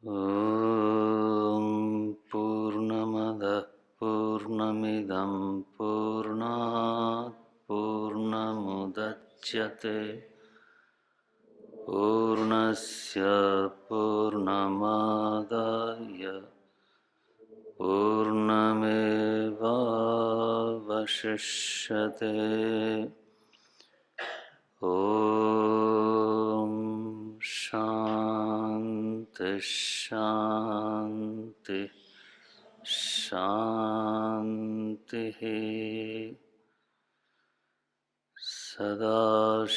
ॐ पूर्णमदः पूर्णमिदं पूर्णात् पूर्णमुदच्यते पूर्णस्य पूर्णमादाय पूर्णमेवावशिष्यते। ॐ शान्ति शान्ति शान्तिः। सदाशिवसमारम्भाम्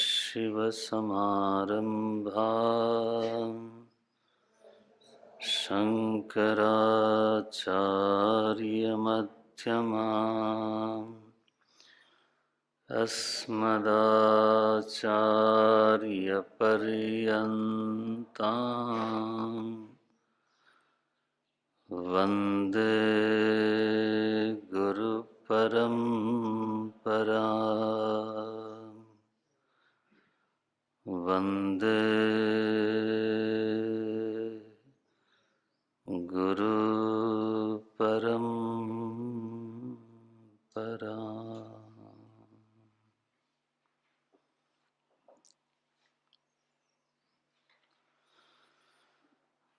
शङ्कराचार्यमध्यमाम् अस्मदाचार्यपर्यन्ताम् वन्दे गुरुपरम्पराम्। वन्दे गुरुपरम्पराम्।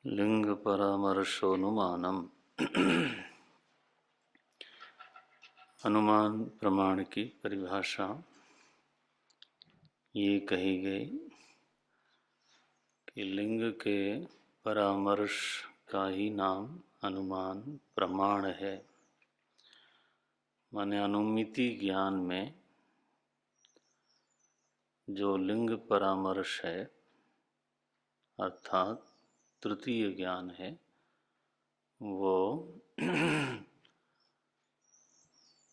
लिंग परामर्शोनुमानम। अनुमान प्रमाण की परिभाषा ये कही गई कि लिंग के परामर्श का ही नाम अनुमान प्रमाण है। माने अनुमिति ज्ञान में जो लिंग परामर्श है अर्थात तृतीय ज्ञान है वो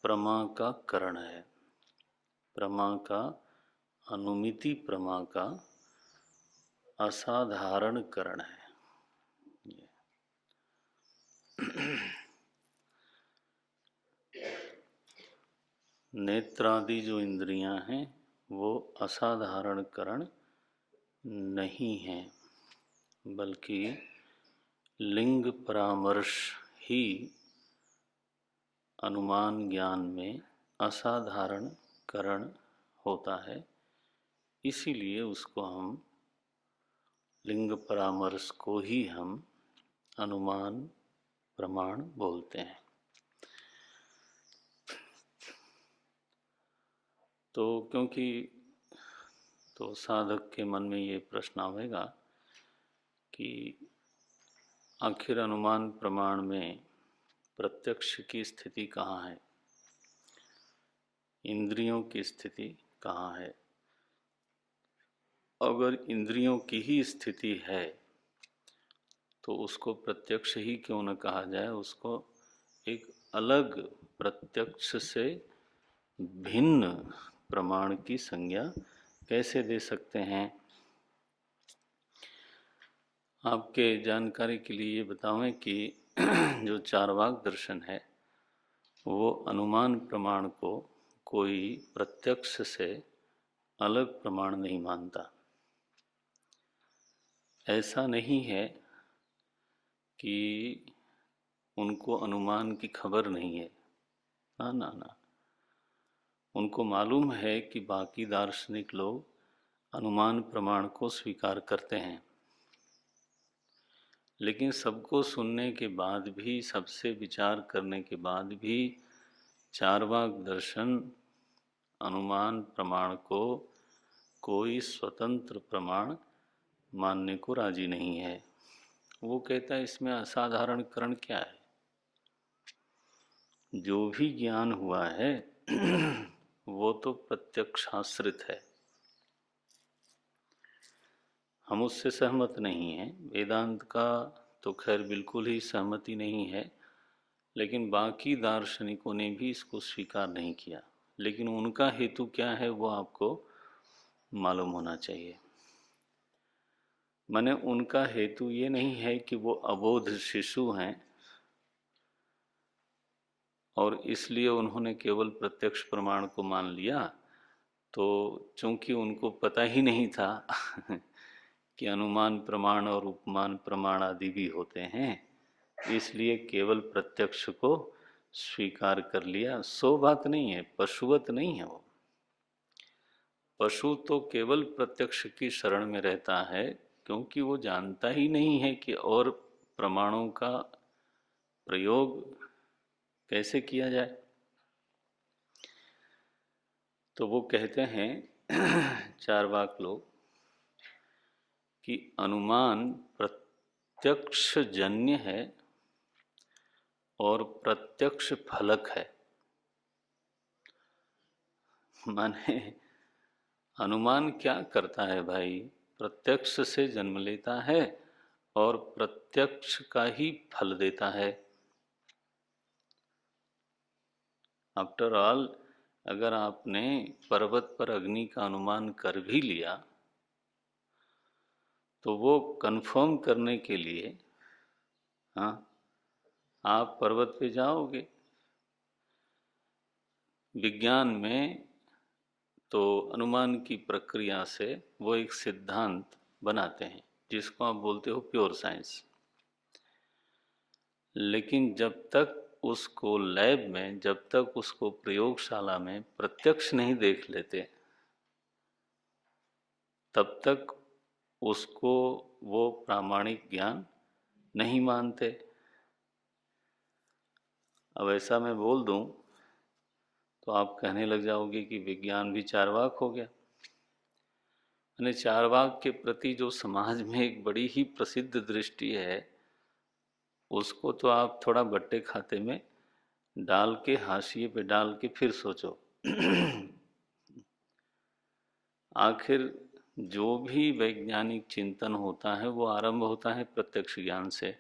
प्रमा का करण है। प्रमा का अनुमिति प्रमा का असाधारण करण है। नेत्रादि जो इंद्रियां हैं वो असाधारण करण नहीं है, बल्कि लिंग परामर्श ही अनुमान ज्ञान में असाधारण करण होता है। इसीलिए उसको हम लिंग परामर्श को ही हम अनुमान प्रमाण बोलते हैं। तो क्योंकि तो साधक के मन में ये प्रश्न आएगा कि आखिर अनुमान प्रमाण में प्रत्यक्ष की स्थिति कहाँ है, इंद्रियों की स्थिति कहाँ है। अगर इंद्रियों की ही स्थिति है तो उसको प्रत्यक्ष ही क्यों न कहा जाए, उसको एक अलग प्रत्यक्ष से भिन्न प्रमाण की संज्ञा कैसे दे सकते हैं। आपके जानकारी के लिए ये बतावें कि जो चारवाक दर्शन है वो अनुमान प्रमाण को कोई प्रत्यक्ष से अलग प्रमाण नहीं मानता। ऐसा नहीं है कि उनको अनुमान की खबर नहीं है, ना ना ना। उनको मालूम है कि बाकी दार्शनिक लोग अनुमान प्रमाण को स्वीकार करते हैं, लेकिन सबको सुनने के बाद भी, सबसे विचार करने के बाद भी चारवाक दर्शन अनुमान प्रमाण को कोई स्वतंत्र प्रमाण मानने को राजी नहीं है। वो कहता है इसमें असाधारण करण क्या है, जो भी ज्ञान हुआ है वो तो प्रत्यक्षाश्रित है। हम उससे सहमत नहीं हैं। वेदांत का तो खैर बिल्कुल ही सहमति नहीं है, लेकिन बाकी दार्शनिकों ने भी इसको स्वीकार नहीं किया। लेकिन उनका हेतु क्या है वो आपको मालूम होना चाहिए। माने उनका हेतु ये नहीं है कि वो अबोध शिशु हैं और इसलिए उन्होंने केवल प्रत्यक्ष प्रमाण को मान लिया। तो चूंकि उनको पता ही नहीं था कि अनुमान प्रमाण और उपमान प्रमाण आदि भी होते हैं, इसलिए केवल प्रत्यक्ष को स्वीकार कर लिया। सो बात नहीं है, पशुवत नहीं है वो। पशु तो केवल प्रत्यक्ष की शरण में रहता है, क्योंकि वो जानता ही नहीं है कि और प्रमाणों का प्रयोग कैसे किया जाए। तो वो कहते हैं चार्वाक लोग कि अनुमान प्रत्यक्ष जन्य है और प्रत्यक्ष फलक है। माने अनुमान क्या करता है भाई? प्रत्यक्ष से जन्म लेता है और प्रत्यक्ष का ही फल देता है। आफ्टर ऑल, अगर आपने पर्वत पर अग्नि का अनुमान कर भी लिया तो वो कंफर्म करने के लिए, हाँ, आप पर्वत पे जाओगे। विज्ञान में तो अनुमान की प्रक्रिया से वो एक सिद्धांत बनाते हैं जिसको आप बोलते हो प्योर साइंस। लेकिन जब तक उसको लैब में, जब तक उसको प्रयोगशाला में प्रत्यक्ष नहीं देख लेते, तब तक उसको वो प्रामाणिक ज्ञान नहीं मानते। अब ऐसा मैं बोल दूं तो आप कहने लग जाओगे कि विज्ञान भी चार्वाक हो गया। यानी चार्वाक के प्रति जो समाज में एक बड़ी ही प्रसिद्ध दृष्टि है, उसको तो आप थोड़ा बट्टे खाते में डाल के, हाशिए पे डाल के फिर सोचो। आखिर जो भी वैज्ञानिक चिंतन होता है वो आरंभ होता है प्रत्यक्ष ज्ञान से,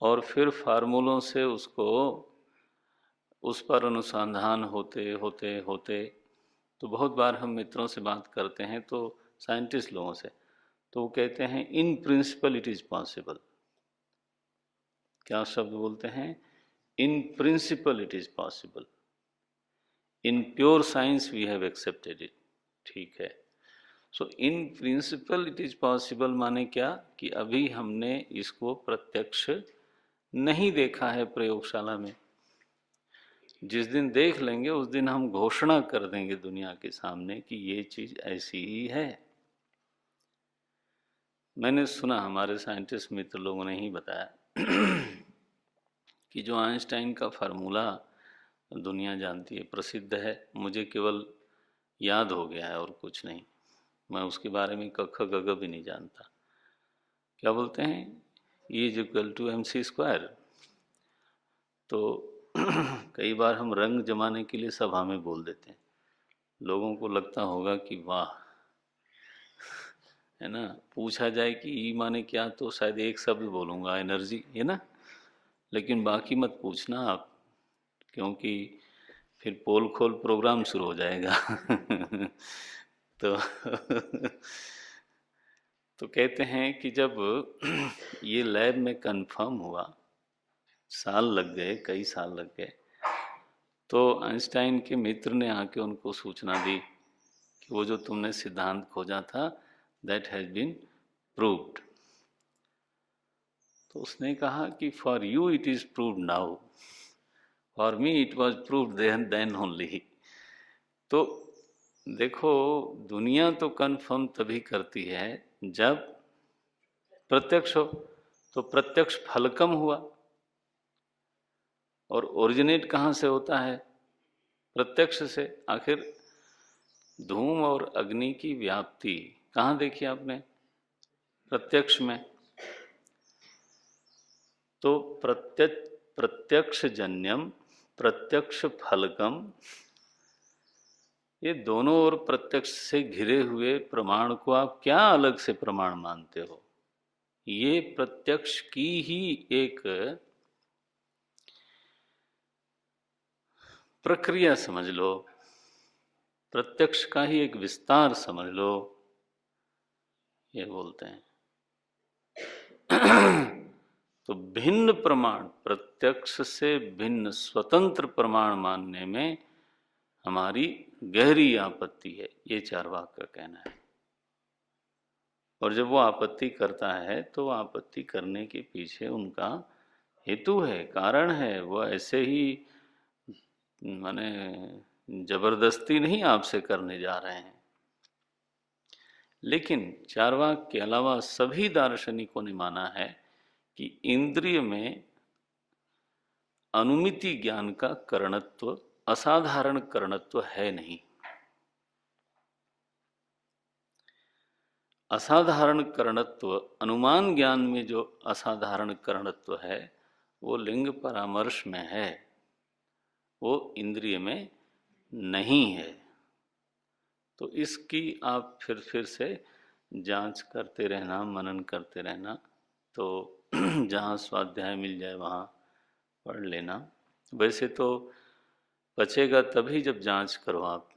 और फिर फार्मूलों से उसको, उस पर अनुसंधान होते होते होते, तो बहुत बार हम मित्रों से बात करते हैं तो साइंटिस्ट लोगों से, तो वो कहते हैं in principle it is possible. क्या शब्द बोलते हैं? In principle it is possible, in pure science we have accepted it. ठीक है, so in principle it is possible माने क्या? कि अभी हमने इसको प्रत्यक्ष नहीं देखा है प्रयोगशाला में। जिस दिन देख लेंगे उस दिन हम घोषणा कर देंगे दुनिया के सामने कि ये चीज ऐसी ही है। मैंने सुना, हमारे साइंटिस्ट मित्र लोगों ने ही बताया कि जो आइंस्टाइन का फार्मूला दुनिया जानती है, प्रसिद्ध है, मुझे केवल याद हो गया है और कुछ नहीं। मैं उसके बारे में कख गग भी नहीं जानता। क्या बोलते हैं? E is equal to mc²। तो कई बार हम रंग जमाने के लिए सभा में बोल देते हैं। लोगों को लगता होगा कि वाह, है ना। पूछा जाए कि ई माने क्या, तो शायद एक शब्द बोलूँगा, एनर्जी, है ना। लेकिन बाकी मत पूछना आप, क्योंकि फिर पोल खोल प्रोग्राम शुरू हो जाएगा। तो तो कहते हैं कि जब ये लैब में कंफर्म हुआ, साल लग गए, कई साल लग गए, तो आइंस्टाइन के मित्र ने आके उनको सूचना दी कि वो जो तुमने सिद्धांत खोजा था, दैट हैज बीन प्रूव्ड। तो उसने कहा कि for you it is proved now, for me it was proved then only. तो देखो, दुनिया तो कंफर्म तभी करती है जब प्रत्यक्ष हो। तो प्रत्यक्ष फलकम हुआ, और ओरिजिनेट कहाँ से होता है? प्रत्यक्ष से। आखिर धूम और अग्नि की व्याप्ति कहाँ देखी आपने? प्रत्यक्ष में। तो प्रत्यक्ष जन्यम, प्रत्यक्ष फलकम, ये दोनों ओर प्रत्यक्ष से घिरे हुए प्रमाण को आप क्या अलग से प्रमाण मानते हो? ये प्रत्यक्ष की ही एक प्रक्रिया समझ लो, प्रत्यक्ष का ही एक विस्तार समझ लो, ये बोलते हैं। तो भिन्न प्रमाण, प्रत्यक्ष से भिन्न स्वतंत्र प्रमाण मानने में हमारी गहरी आपत्ति है, ये चार्वाक का कहना है। और जब वो आपत्ति करता है तो आपत्ति करने के पीछे उनका हेतु है, कारण है। वो ऐसे ही माने जबरदस्ती नहीं आपसे करने जा रहे हैं। लेकिन चार्वाक के अलावा सभी दार्शनिकों ने माना है कि इंद्रिय में अनुमिति ज्ञान का करणत्व, असाधारण करणत्व है नहीं। असाधारण करणत्व, अनुमान ज्ञान में जो असाधारण करणत्व है वो लिंग परामर्श में है, वो इंद्रिय में नहीं है। तो इसकी आप फिर से जांच करते रहना, मनन करते रहना। तो जहाँ स्वाध्याय मिल जाए वहाँ पढ़ लेना। वैसे तो बचेगा तभी जब जांच करो, आप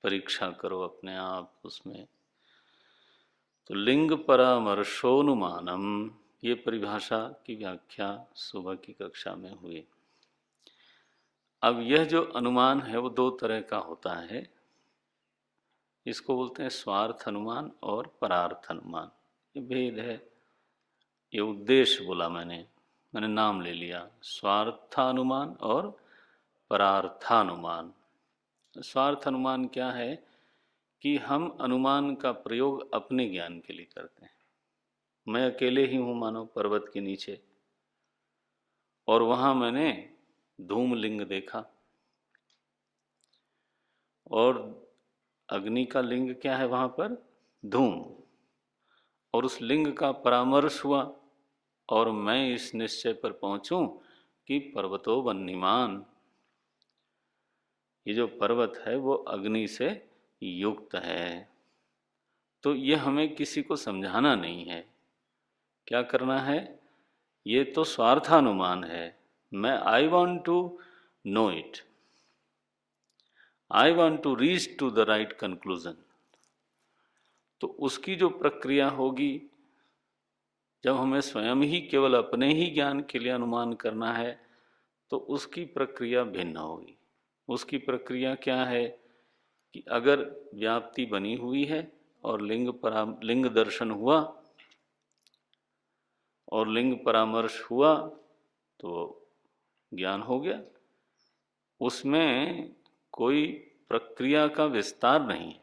परीक्षा करो अपने आप उसमें। तो लिंग परामर्शोनुमानम, ये परिभाषा की व्याख्या सुबह की कक्षा में हुई। अब यह जो अनुमान है वो दो तरह का होता है। इसको बोलते हैं स्वार्थ अनुमान और परार्थ अनुमान। ये भेद है, ये उद्देश्य बोला मैंने नाम ले लिया, स्वार्थानुमान और परार्थानुमान। स्वार्थ अनुमान क्या है कि हम अनुमान का प्रयोग अपने ज्ञान के लिए करते हैं। मैं अकेले ही हूँ मानो पर्वत के नीचे, और वहाँ मैंने धूमलिंग देखा, और अग्नि का लिंग क्या है वहाँ पर? धूम। और उस लिंग का परामर्श हुआ और मैं इस निश्चय पर पहुँचूं कि पर्वतो वह्निमान, ये जो पर्वत है वो अग्नि से युक्त है। तो ये हमें किसी को समझाना नहीं है। क्या करना है? ये तो स्वार्थानुमान है। मैं I want to know it, I want to reach to the right conclusion. तो उसकी जो प्रक्रिया होगी, जब हमें स्वयं ही केवल अपने ही ज्ञान के लिए अनुमान करना है, तो उसकी प्रक्रिया भिन्न होगी। उसकी प्रक्रिया क्या है कि अगर व्याप्ति बनी हुई है और लिंग दर्शन हुआ और लिंग परामर्श हुआ तो ज्ञान हो गया। उसमें कोई प्रक्रिया का विस्तार नहीं है।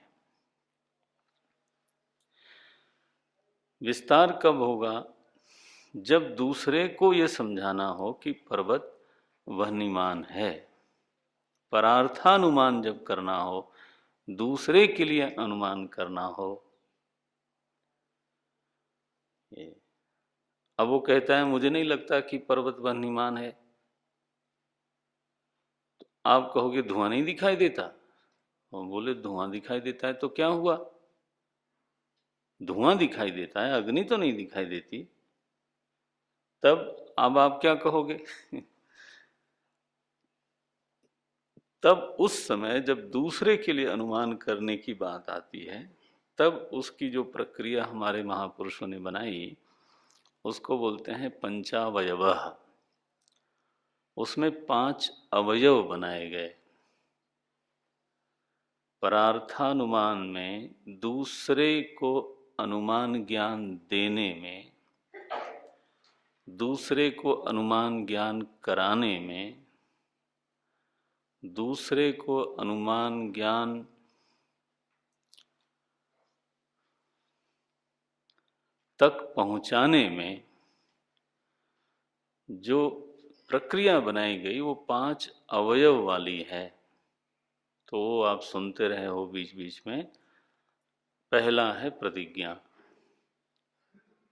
विस्तार कब होगा? जब दूसरे को ये समझाना हो कि पर्वत वह्निमान है। परार्थानुमान जब करना हो, दूसरे के लिए अनुमान करना हो। अब वो कहता है मुझे नहीं लगता कि पर्वत वह्निमान है, तो आप कहोगे धुआं नहीं दिखाई देता। और बोले धुआं दिखाई देता है तो क्या हुआ? धुआं दिखाई देता है, अग्नि तो नहीं दिखाई देती। तब अब आप क्या कहोगे? तब उस समय जब दूसरे के लिए अनुमान करने की बात आती है, तब उसकी जो प्रक्रिया हमारे महापुरुषों ने बनाई उसको बोलते हैं पंचावयवः। उसमें 5 अवयव बनाए गए। परार्थानुमान में दूसरे को अनुमान ज्ञान देने में, दूसरे को अनुमान ज्ञान कराने में, दूसरे को अनुमान ज्ञान तक पहुंचाने में जो प्रक्रिया बनाई गई वो 5 अवयव वाली है। तो आप सुनते रहे हो बीच बीच में। पहला है प्रतिज्ञा।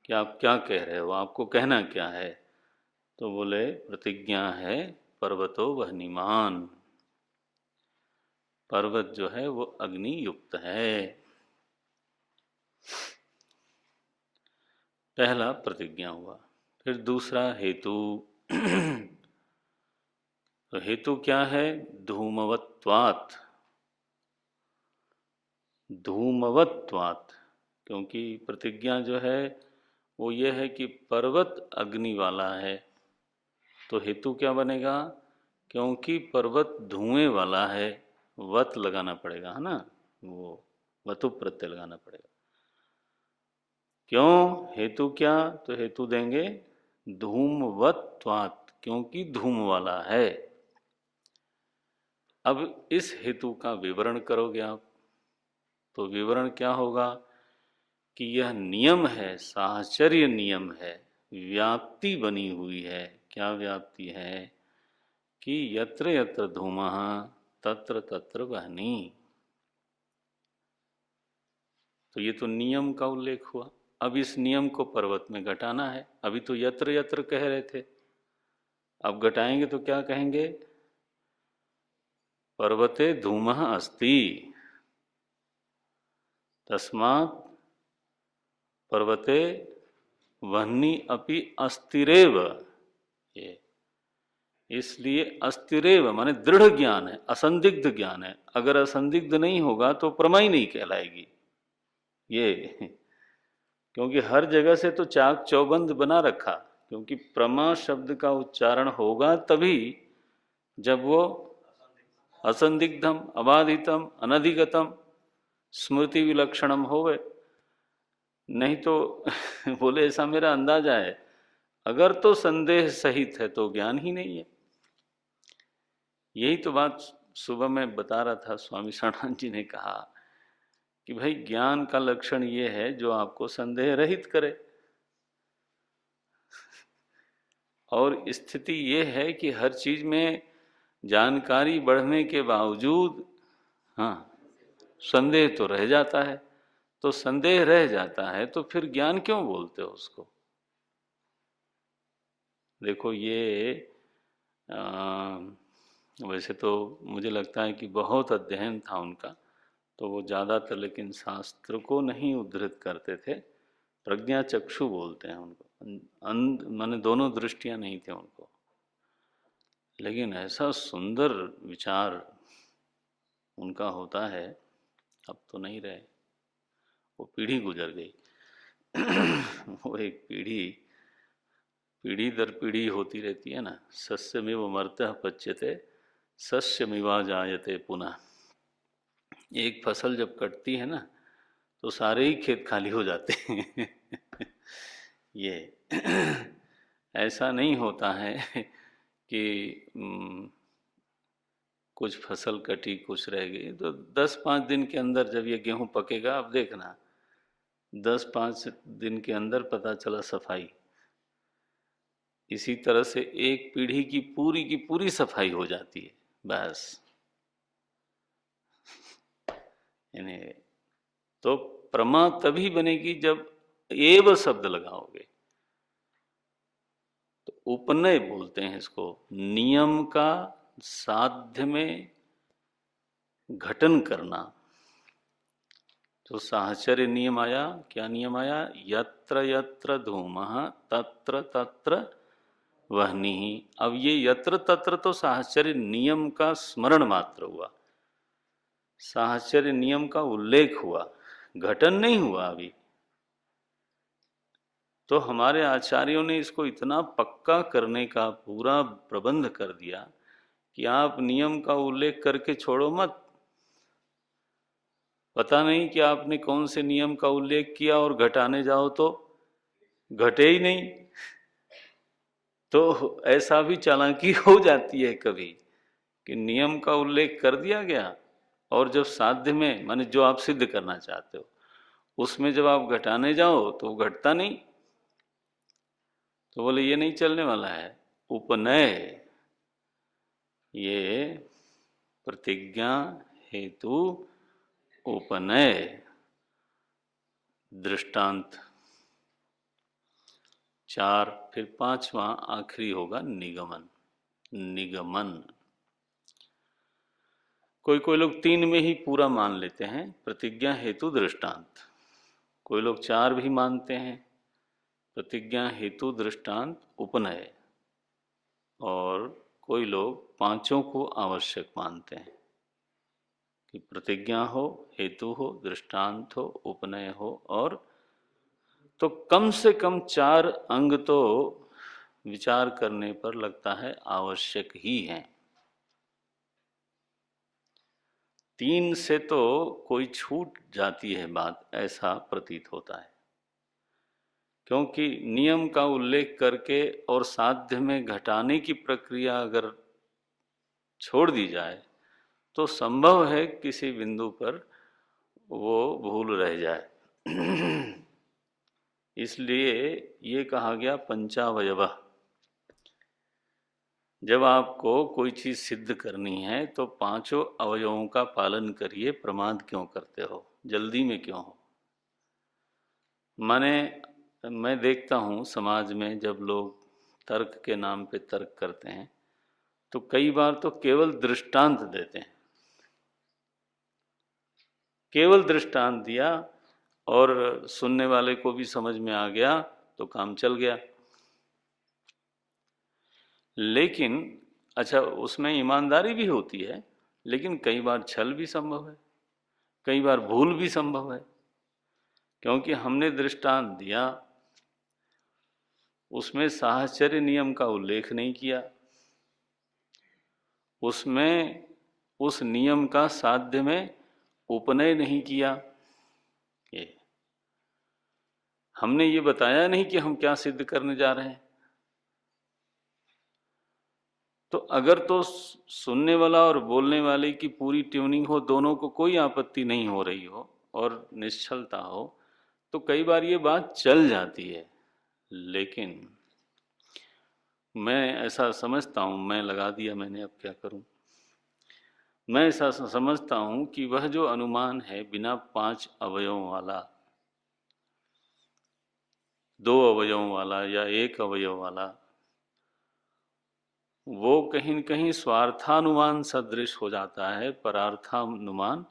कि आप क्या कह रहे हो, आपको कहना क्या है? तो बोले प्रतिज्ञा है पर्वतो वह्निमान, पर्वत जो है वो अग्नि युक्त है। पहला प्रतिज्ञा हुआ। फिर दूसरा हेतु। तो हेतु क्या है? धूमवत्वात्। धूमवत्वात्, क्योंकि प्रतिज्ञा जो है वो ये है कि पर्वत अग्नि वाला है। तो हेतु क्या बनेगा? क्योंकि पर्वत धुएं वाला है, वत लगाना पड़ेगा, है ना? वो वतु प्रत्यय लगाना पड़ेगा। क्यों? हेतु क्या? तो हेतु देंगे धूमवत्वात्, क्योंकि धूम वाला है। अब इस हेतु का विवरण करोगे आप, तो विवरण क्या होगा कि यह नियम है, साहचर्य नियम है, व्याप्ति बनी हुई है। क्या व्याप्ति है? कि यत्र यत्र धूमः तत्र तत्र वह्नि। तो ये तो नियम का उल्लेख हुआ। अब इस नियम को पर्वत में घटाना है। अभी तो यत्र यत्र कह रहे थे, अब घटाएंगे तो क्या कहेंगे? पर्वते धूमः अस्ति, तस्मात् पर्वते वह्नि अपि अस्तिरेव। ये इसलिए अस्तिरेव माने दृढ़ ज्ञान है, असंदिग्ध ज्ञान है। अगर असंदिग्ध नहीं होगा तो प्रमा ही नहीं कहलाएगी ये। क्योंकि हर जगह से तो चाक चौबंद बना रखा, क्योंकि प्रमा शब्द का उच्चारण होगा तभी जब वो असंदिग्धम, अबाधितम, अनधिगतम, स्मृति विलक्षणम होवे। नहीं तो बोले ऐसा मेरा अंदाजा है, अगर तो संदेह सहित है तो ज्ञान ही नहीं है। यही तो बात सुबह में बता रहा था, स्वामी शरणानंद जी ने कहा कि भाई ज्ञान का लक्षण ये है जो आपको संदेह रहित करे। और स्थिति ये है कि हर चीज में जानकारी बढ़ने के बावजूद हाँ संदेह तो रह जाता है। तो संदेह रह जाता है तो फिर ज्ञान क्यों बोलते हो उसको? देखो ये वैसे तो मुझे लगता है कि बहुत अध्ययन था उनका, तो वो ज़्यादातर लेकिन शास्त्र को नहीं उद्धृत करते थे। प्रज्ञा चक्षु बोलते हैं उनको, अंध माने दोनों दृष्टियां नहीं थे उनको। लेकिन ऐसा सुंदर विचार उनका होता है, अब तो नहीं रहे, वो पीढ़ी गुजर गई। वो एक पीढ़ी पीढ़ी दर पीढ़ी होती रहती है ना। सस्यमिव मर्त्य पच्यते सस्यमिवा जायते पुनः। एक फसल जब कटती है ना तो सारे ही खेत खाली हो जाते हैं। ये ऐसा नहीं होता है कि कुछ फसल कटी कुछ रह गई। तो 10-5 दिन के अंदर जब ये गेहूं पकेगा, अब देखना 10-5 दिन के अंदर पता चला सफाई। इसी तरह से एक पीढ़ी की पूरी सफाई हो जाती है बस। यानी तो प्रमा तभी बनेगी जब एव शब्द लगाओगे। तो उपनय बोलते हैं इसको, नियम का साध्य में घटन करना। तो साहचर्य नियम आया, क्या नियम आया? यत्र यत्र धूमः तत्र तत्र वह्निः। अब ये यत्र तत्र तो साहचर्य नियम का स्मरण मात्र हुआ, साहचर्य नियम का उल्लेख हुआ, घटन नहीं हुआ अभी। तो हमारे आचार्यों ने इसको इतना पक्का करने का पूरा प्रबंध कर दिया कि आप नियम का उल्लेख करके छोड़ो मत। पता नहीं कि आपने कौन से नियम का उल्लेख किया और घटाने जाओ तो घटे ही नहीं। तो ऐसा भी चालाकी हो जाती है कभी कि नियम का उल्लेख कर दिया गया और जब साध्य में माने जो आप सिद्ध करना चाहते हो उसमें जब आप घटाने जाओ तो घटता नहीं। तो बोले ये नहीं चलने वाला है। उपनय, ये प्रतिज्ञा हेतु उपनय दृष्टांत 4, फिर 5वां आखिरी होगा निगमन। निगमन कोई कोई लोग 3 में ही पूरा मान लेते हैं, प्रतिज्ञा हेतु दृष्टांत। कोई लोग 4 भी मानते हैं, प्रतिज्ञा हेतु दृष्टांत उपनय। और कोई लोग 5 को आवश्यक मानते हैं कि प्रतिज्ञा हो, हेतु हो, दृष्टांत हो, उपनय हो, और तो कम से कम 4 अंग तो विचार करने पर लगता है आवश्यक ही हैं। 3 से तो कोई छूट जाती है बात, ऐसा प्रतीत होता है। क्योंकि नियम का उल्लेख करके और साध्य में घटाने की प्रक्रिया अगर छोड़ दी जाए तो संभव है किसी बिंदु पर वो भूल रह जाए। इसलिए ये कहा गया पंचावयव। जब आपको कोई चीज़ सिद्ध करनी है तो पांचों अवयवों का पालन करिए, प्रमाद क्यों करते हो, जल्दी में क्यों हो। मैं देखता हूँ समाज में जब लोग तर्क के नाम पे तर्क करते हैं तो कई बार तो केवल दृष्टांत देते हैं, केवल दृष्टांत दिया और सुनने वाले को भी समझ में आ गया तो काम चल गया। लेकिन अच्छा, उसमें ईमानदारी भी होती है, लेकिन कई बार छल भी संभव है, कई बार भूल भी संभव है। क्योंकि हमने दृष्टांत दिया, उसमें साहचर्य नियम का उल्लेख नहीं किया, उसमें उस नियम का साध्य में उपनय नहीं किया। ये हमने ये बताया नहीं कि हम क्या सिद्ध करने जा रहे हैं। तो अगर तो सुनने वाला और बोलने वाले की पूरी ट्यूनिंग हो, दोनों को कोई आपत्ति नहीं हो रही हो और निश्चलता हो, तो कई बार ये बात चल जाती है। लेकिन मैं ऐसा समझता हूँ, मैं लगा दिया मैंने, अब क्या करूँ। मैं ऐसा समझता हूँ कि वह जो अनुमान है बिना पांच अवयवों वाला, दो अवयवों वाला या एक अवयव वाला, वो कहीं न कहीं स्वार्थानुमान सदृश हो जाता है, परार्थानुमान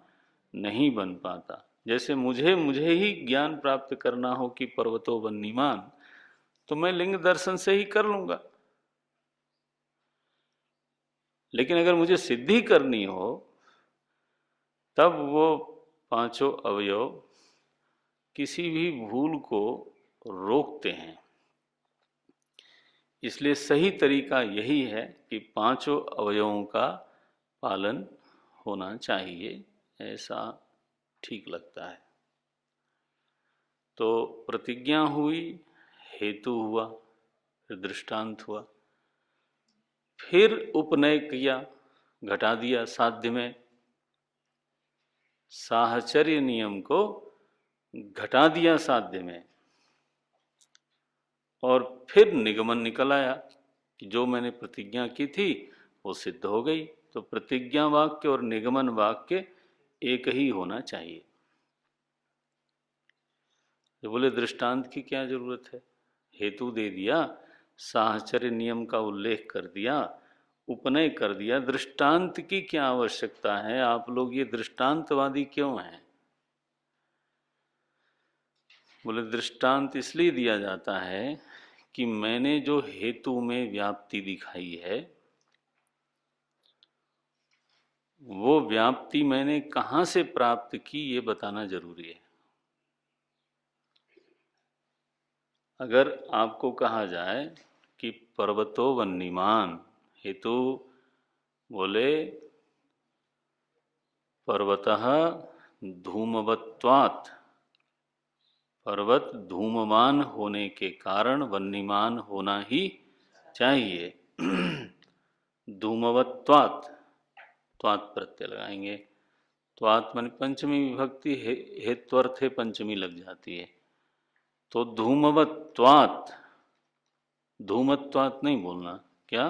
नहीं बन पाता। जैसे मुझे ही ज्ञान प्राप्त करना हो कि पर्वतो वन्यमान, तो मैं लिंग दर्शन से ही कर लूंगा। लेकिन अगर मुझे सिद्धि करनी हो तब वो पांचों अवयव किसी भी भूल को रोकते हैं। इसलिए सही तरीका यही है कि पांचों अवयवों का पालन होना चाहिए, ऐसा ठीक लगता है। तो प्रतिज्ञा हुई, हेतु हुआ, फिर दृष्टांत हुआ, फिर उपनय किया, घटा दिया साध्य में, साहचर्य नियम को घटा दिया साध्य में, और फिर निगमन निकल आया कि जो मैंने प्रतिज्ञा की थी वो सिद्ध हो गई। तो प्रतिज्ञा वाक्य और निगमन वाक्य एक ही होना चाहिए। जो बोले दृष्टांत की क्या जरूरत है, हेतु दे दिया, साहचर्य नियम का उल्लेख कर दिया, उपनय कर दिया, दृष्टांत की क्या आवश्यकता है। आप लोग ये दृष्टांतवादी क्यों हैं। बोले दृष्टांत इसलिए दिया जाता है कि मैंने जो हेतु में व्याप्ति दिखाई है वो व्याप्ति मैंने कहाँ से प्राप्त की, ये बताना जरूरी है। अगर आपको कहा जाए कि पर्वतो वन्यमान, हेतु बोले पर्वतः धूमवत्वात्, पर्वत धूममान होने के कारण वन्यमान होना ही चाहिए। धूमवत्वात्, त्वात् प्रत्यय लगाएंगे। त्वात् माने पंचमी विभक्ति, हेत्वर्थे पंचमी लग जाती है। तो धूमवत्वात्, धूमत्वात् नहीं बोलना, क्या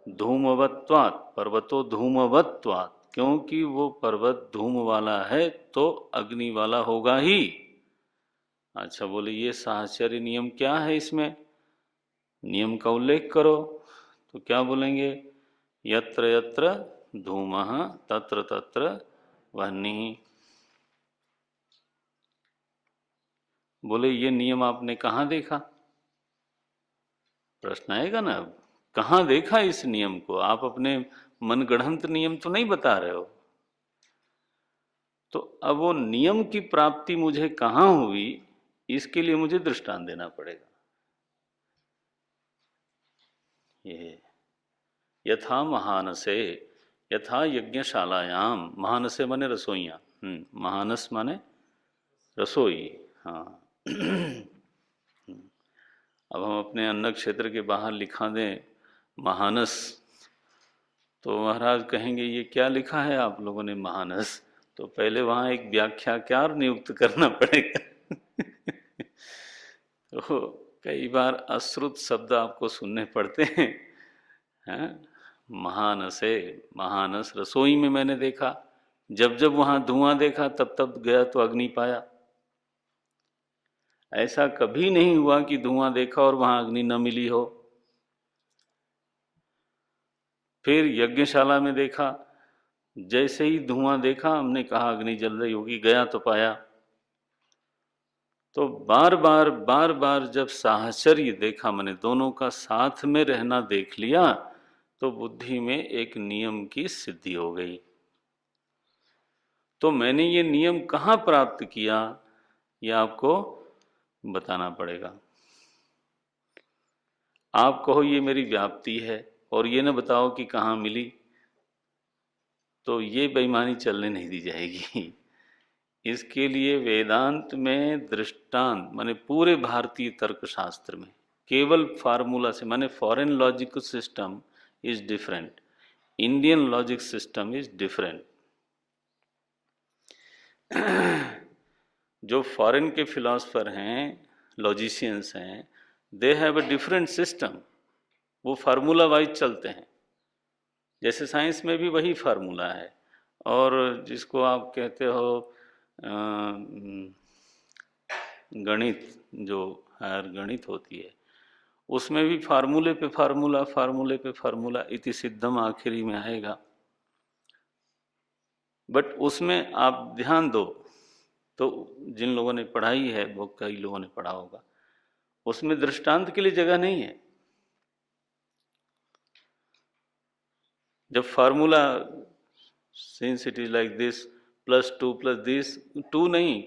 धूमवत्वात्, पर्वतो धूमवत्वात्, क्योंकि वो पर्वत धूम वाला है तो अग्नि वाला होगा ही। अच्छा बोले ये साहचर्य नियम क्या है, इसमें नियम का उल्लेख करो। तो क्या बोलेंगे, यत्र यत्र धूमः तत्र तत्र वह्निः। बोले ये नियम आपने कहाँ देखा, प्रश्न आएगा ना। अब कहाँ देखा इस नियम को, आप अपने मनगढ़ंत नियम तो नहीं बता रहे हो। तो अब वो नियम की प्राप्ति मुझे कहाँ हुई, इसके लिए मुझे दृष्टांत देना पड़ेगा। ये यथा महानसे, यथा यज्ञशालायाम, महानसे माने रसोइयाँ, महानस माने रसोई, हाँ। अब हम अपने अन्न क्षेत्र के बाहर लिखा दें महानस, तो महाराज कहेंगे ये क्या लिखा है आप लोगों ने महानस, तो पहले वहाँ एक व्याख्याकार नियुक्त करना पड़ेगा। तो कई बार अश्रुत शब्द आपको सुनने पड़ते हैं, हैं? महानसे, महानस रसोई में मैंने देखा, जब जब वहाँ धुआं देखा तब तब गया तो अग्नि पाया। ऐसा कभी नहीं हुआ कि धुआं देखा और वहाँ अग्नि न मिली हो। फिर यज्ञशाला में देखा, जैसे ही धुआं देखा हमने कहा अग्नि जल रही होगी, गया तो पाया। तो बार बार जब साहचर्य देखा, मैंने दोनों का साथ में रहना देख लिया, तो बुद्धि में एक नियम की सिद्धि हो गई। तो मैंने ये नियम कहाँ प्राप्त किया, ये आपको बताना पड़ेगा। आप कहो ये मेरी व्याप्ति है और ये न बताओ कि कहाँ मिली, तो ये बेईमानी चलने नहीं दी जाएगी। इसके लिए वेदांत में दृष्टांत, माने पूरे भारतीय तर्कशास्त्र में केवल फार्मूला से, माने foreign logic system is different, Indian logic system is different. जो फॉरेन के फिलोसफर हैं, लॉजिशियंस हैं, they have a different system, वो फार्मूला वाइज चलते हैं। जैसे साइंस में भी वही फार्मूला है, और जिसको आप कहते हो गणित, जो हायर गणित होती है, उसमें भी फार्मूले पे फार्मूला, फार्मूले पे फार्मूला, इति सिद्धम आखिरी में आएगा। बट उसमें आप ध्यान दो, तो जिन लोगों ने पढ़ाई है, वो कई लोगों ने पढ़ा होगा, उसमें दृष्टांत के लिए जगह नहीं है। जब formula since it is like this +2 + this, 2 नहीं,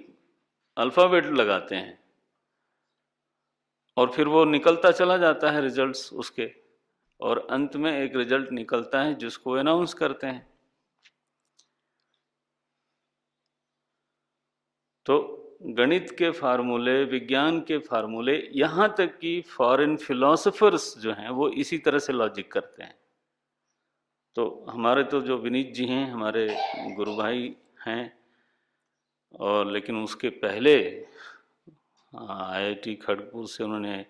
अल्फ़ाबेट लगाते हैं और फिर वो निकलता चला जाता है रिजल्ट्स उसके, और अंत में एक रिजल्ट निकलता है जिसको अनाउंस करते हैं। तो गणित के फार्मूले, विज्ञान के फार्मूले, यहाँ तक कि फॉरेन फिलोसफर्स जो हैं वो इसी तरह से लॉजिक करते हैं। तो हमारे तो जो विनीत जी हैं, हमारे गुरु भाई हैं, और लेकिन उसके पहले IIT खड़गपुर से उन्होंने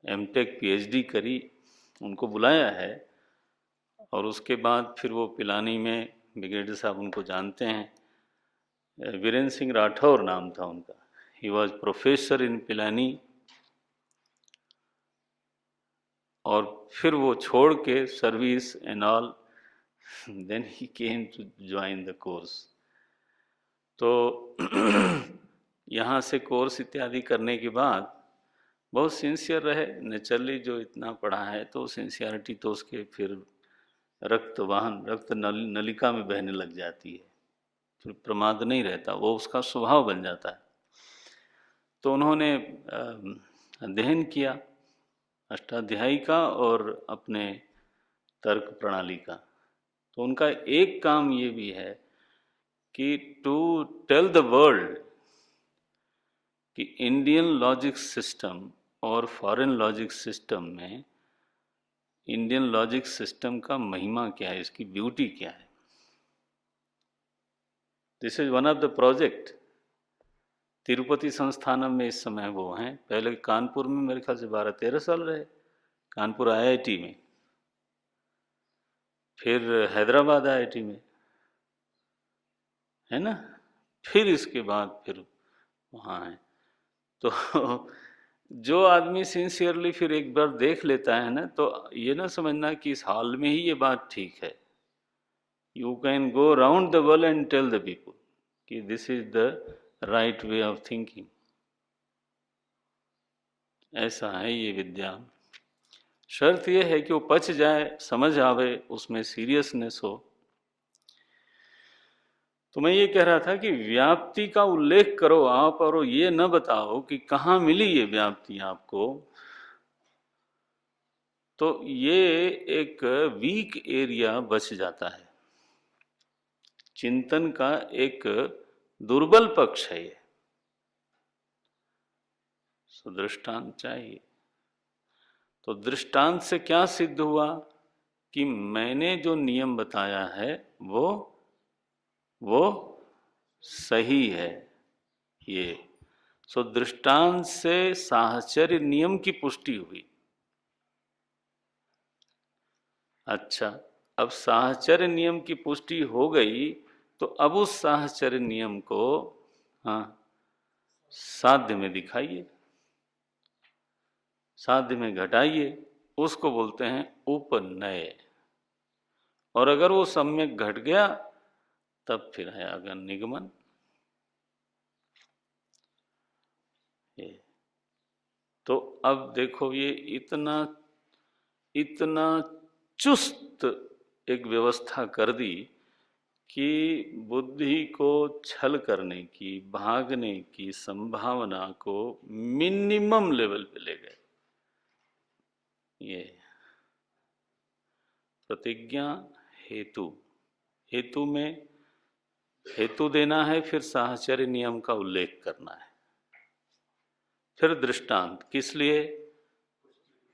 MTech PhD करी, उनको बुलाया है। और उसके बाद फिर वो पिलानी में, ब्रिगेडियर साहब उनको जानते हैं, वीरेंद्र सिंह राठौर नाम था उनका, he was professor in Pilani. और फिर वो छोड़ के service and all, then he came to join the course. तो यहाँ से कोर्स इत्यादि करने के बाद बहुत सिंसियर रहे, नेचुरली जो इतना पढ़ा है तो सिंसियरिटी तो उसके फिर रक्त नलिका में बहने लग जाती है, फिर प्रमाद नहीं रहता, वो उसका स्वभाव बन जाता है। तो उन्होंने अध्ययन किया अष्टाध्यायी का और अपने तर्क प्रणाली का। तो उनका एक काम ये भी है कि टू टेल द वर्ल्ड कि इंडियन लॉजिक सिस्टम और फॉरेन लॉजिक सिस्टम में, इंडियन लॉजिक सिस्टम का महिमा क्या है, इसकी ब्यूटी क्या है। This is one of the project. Tirupati Sansthanam में इस समय वो हैं, पहले कानपुर में मेरे ख्याल से 12-13 साल रहे, कानपुर IIT में, फिर हैदराबाद IIT में, है ना, फिर इसके बाद फिर वहाँ हैं। तो जो आदमी सिंसियरली फिर एक बार देख लेता है ना, तो ये ना समझना कि इस हाल में ही ये बात ठीक है। You can go around the world and tell the people कि this is the right way of thinking. ऐसा है ये विद्या। शर्त यह है कि वो पच जाए, समझ आवे, उसमें सीरियसनेस हो। तो मैं ये कह रहा था कि व्याप्ति का उल्लेख करो आप, और ये न बताओ कि कहाँ मिली ये व्याप्ति आपको। तो ये एक वीक एरिया बच जाता है, चिंतन का एक दुर्बल पक्ष है ये। सो दृष्टांत चाहिए। तो दृष्टांत से क्या सिद्ध हुआ कि मैंने जो नियम बताया है वो सही है। ये सो दृष्टांत से साहचर्य नियम की पुष्टि हुई। अच्छा, अब साहचर्य नियम की पुष्टि हो गई, तो अब उस साहचर्य नियम को हाँ साध्य में दिखाइए, साध्य में घटाइए, उसको बोलते हैं उपनय। और अगर वो सम्यक घट गया तब फिर है अगर निगमन। ये तो अब देखो, ये इतना इतना चुस्त एक व्यवस्था कर दी कि बुद्धि को छल करने की, भागने की संभावना को मिनिमम लेवल पे ले गए। ये प्रतिज्ञा हेतु, हेतु में हेतु देना है, फिर साहचर्य नियम का उल्लेख करना है, फिर दृष्टांत किस लिए?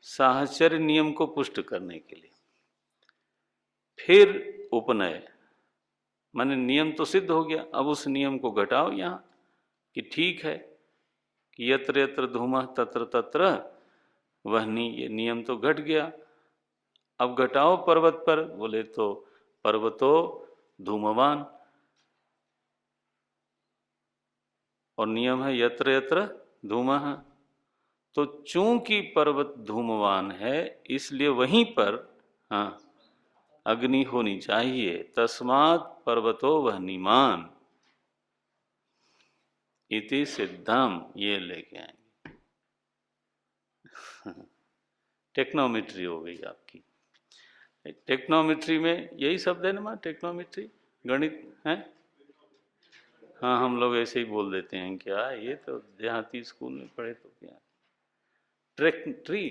साहचर्य नियम को पुष्ट करने के लिए। फिर उपनय, माने नियम तो सिद्ध हो गया, अब उस नियम को घटाओ यहाँ कि ठीक है कि यत्र यत्र धूमः तत्र तत्र वह्नि, ये नियम तो घट गया। अब घटाओ पर्वत पर, बोले तो पर्वतो धूमवान, और नियम है यत्र यत्र धूमः। तो चूंकि पर्वत धूमवान है, इसलिए वहीं पर हाँ अग्नि होनी चाहिए, तस्मात् पर्वतो वह्निमान इति सिद्धम, ये लेके आएंगे। टेक्नोमेट्री हो गई आपकी। टेक्नोमेट्री में यही शब्द है ना माँ, टेक्नोमेट्री गणित है। हाँ, हम लोग ऐसे ही बोल देते हैं, क्या ये तो देहाती स्कूल में पढ़े तो क्या ट्री।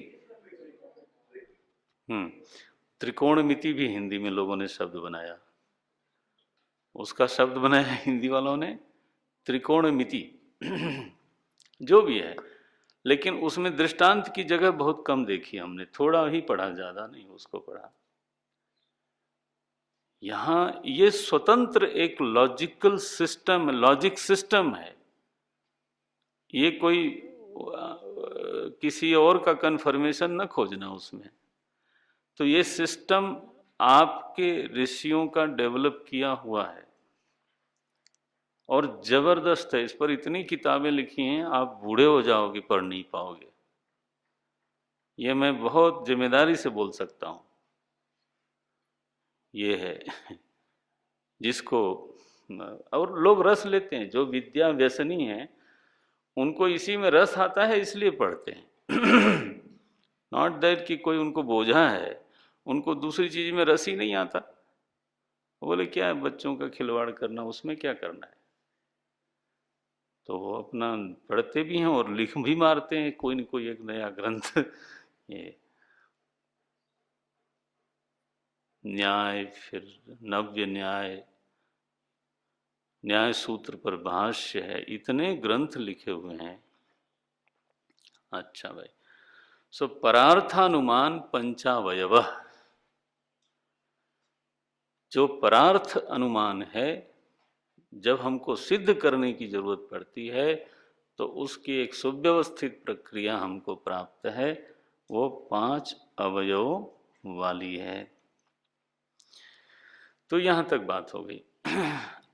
त्रिकोणमिति भी हिंदी में लोगों ने शब्द बनाया, उसका शब्द बनाया हिंदी वालों ने त्रिकोणमिति। जो भी है, लेकिन उसमें दृष्टांत की जगह बहुत कम देखी हमने, थोड़ा ही पढ़ा, ज्यादा नहीं उसको पढ़ा। यहाँ ये स्वतंत्र एक लॉजिकल सिस्टम, लॉजिक सिस्टम है, ये कोई किसी और का कन्फर्मेशन न खोजना उसमें। तो ये सिस्टम आपके ऋषियों का डेवलप किया हुआ है और जबरदस्त है। इस पर इतनी किताबें लिखी हैं, आप बूढ़े हो जाओगे पढ़ नहीं पाओगे, ये मैं बहुत जिम्मेदारी से बोल सकता हूँ। ये है जिसको, और लोग रस लेते हैं, जो विद्या व्यसनी है उनको इसी में रस आता है, इसलिए पढ़ते हैं। नॉट दैट कि कोई उनको बोझा है, उनको दूसरी चीज में रस ही नहीं आता। बोले क्या है बच्चों का खिलवाड़ करना, उसमें क्या करना है। तो वो अपना पढ़ते भी हैं और लिख भी मारते हैं कोई न कोई एक नया ग्रंथ। ये न्याय, फिर नव्य न्याय, न्याय सूत्र पर भाष्य है, इतने ग्रंथ लिखे हुए हैं। अच्छा भाई, सो परार्थानुमान पंचावयव, जो परार्थ अनुमान है, जब हमको सिद्ध करने की जरूरत पड़ती है तो उसकी एक सुव्यवस्थित प्रक्रिया हमको प्राप्त है, वो 5 अवयवों वाली है। तो यहाँ तक बात हो गई।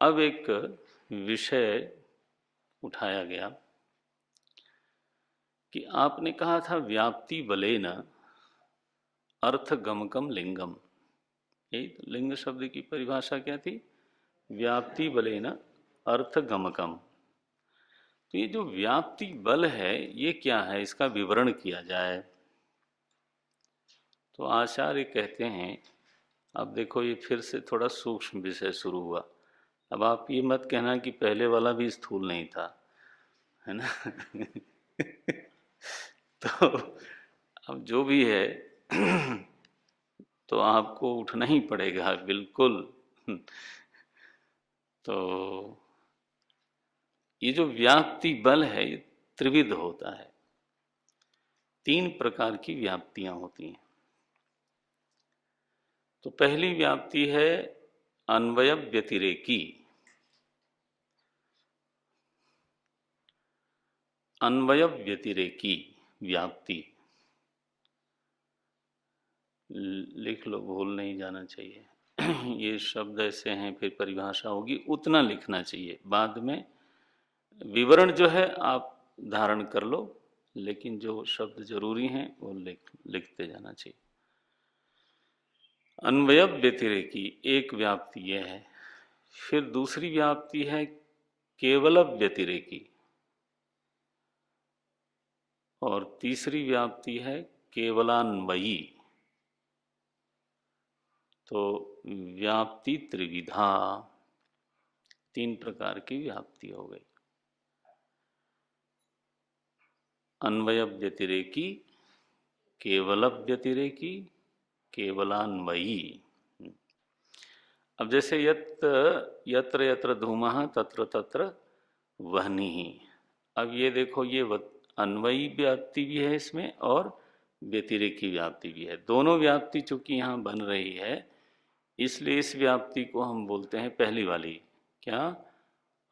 अब एक विषय उठाया गया कि आपने कहा था व्याप्ति बलेन अर्थगमकम लिंगम, यही तो लिंग शब्द की परिभाषा क्या थी? व्याप्ति बलेन अर्थगमकम। तो ये जो व्याप्ति बल है ये क्या है, इसका विवरण किया जाए। तो आचार्य कहते हैं, अब देखो ये फिर से थोड़ा सूक्ष्म विषय शुरू हुआ। अब आप ये मत कहना कि पहले वाला भी स्थूल नहीं था, है ना। तो अब जो भी है तो आपको उठना ही पड़ेगा बिल्कुल। तो ये जो व्याप्ति बल है ये त्रिविध होता है। तीन प्रकार की व्याप्तियां होती हैं। तो पहली व्याप्ति है अन्वय व्यतिरेकी। अन्वय व्यतिरेकी व्याप्ति, लिख लो, भूल नहीं जाना चाहिए। ये शब्द ऐसे हैं, फिर परिभाषा होगी, उतना लिखना चाहिए। बाद में विवरण जो है आप धारण कर लो, लेकिन जो शब्द जरूरी हैं वो लिखते जाना चाहिए। अन्वय व्यतिरेकी एक व्याप्ति यह है। फिर दूसरी व्याप्ति है केवल व्यतिरेकी, और तीसरी व्याप्ति है केवलान्वयी। तो व्याप्ति त्रिविधा, तीन प्रकार की व्याप्ति हो गई। अन्वय व्यतिरेकी, केवल व्यतिरेकी, केवलान्वयी। अब जैसे यत्र यत्र धूमः तत्र तत्र वह्निः। अब ये देखो, ये अन्वयी व्याप्ति भी है इसमें और व्यतिरेकी व्याप्ति भी है। दोनों व्याप्ति चूंकि यहाँ बन रही है, इसलिए इस व्याप्ति को हम बोलते हैं पहली वाली, क्या,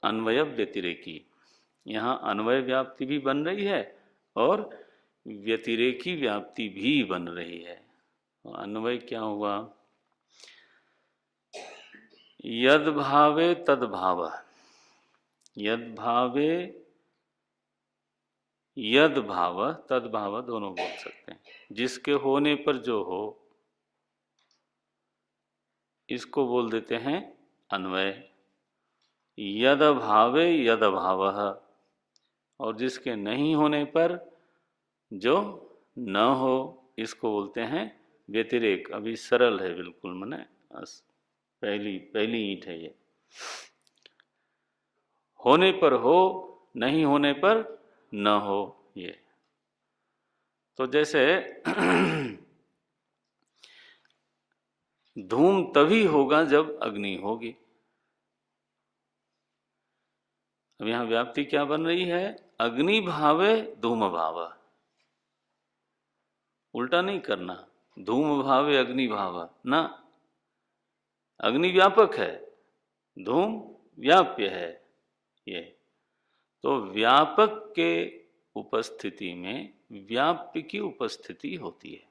अन्वय व्यतिरेकी। यहाँ अन्वय व्याप्ति भी बन रही है और व्यतिरेकी व्याप्ति भी बन रही है। अन्वय क्या हुआ, यद भावे तद भाव, यद भावे यद भाव तद भाव दोनों बोल सकते हैं। जिसके होने पर जो हो, इसको बोल देते हैं अन्वय। यद भावे यद भावः, और जिसके नहीं होने पर जो न हो, इसको बोलते हैं व्यतिरेक। अभी सरल है बिल्कुल, मने पहली ईंट है ये। होने पर हो, नहीं होने पर न हो, ये। तो जैसे धूम तभी होगा जब अग्नि होगी। अब यहां व्याप्ति क्या बन रही है, अग्नि भावे धूम भाव। उल्टा नहीं करना, धूम भावे अग्नि भाव ना। अग्नि व्यापक है, धूम व्याप्य है। ये तो व्यापक के उपस्थिति में व्याप्य की उपस्थिति होती है।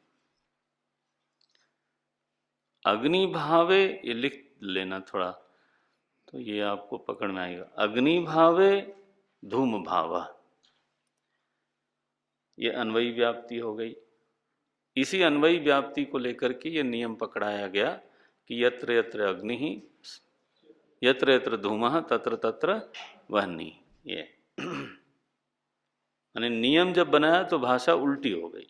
अग्नि भावे, ये लिख लेना थोड़ा, तो ये आपको पकड़ में आएगा। अग्नि भावे धूम भाव, ये अन्वयी व्याप्ति हो गई। इसी अन्वयी व्याप्ति को लेकर के ये नियम पकड़ाया गया कि यत्र यत्र अग्नि यत्र यत्र धूमः तत्र तत्र वह्नि। ये यानी नियम जब बनाया तो भाषा उल्टी हो गई,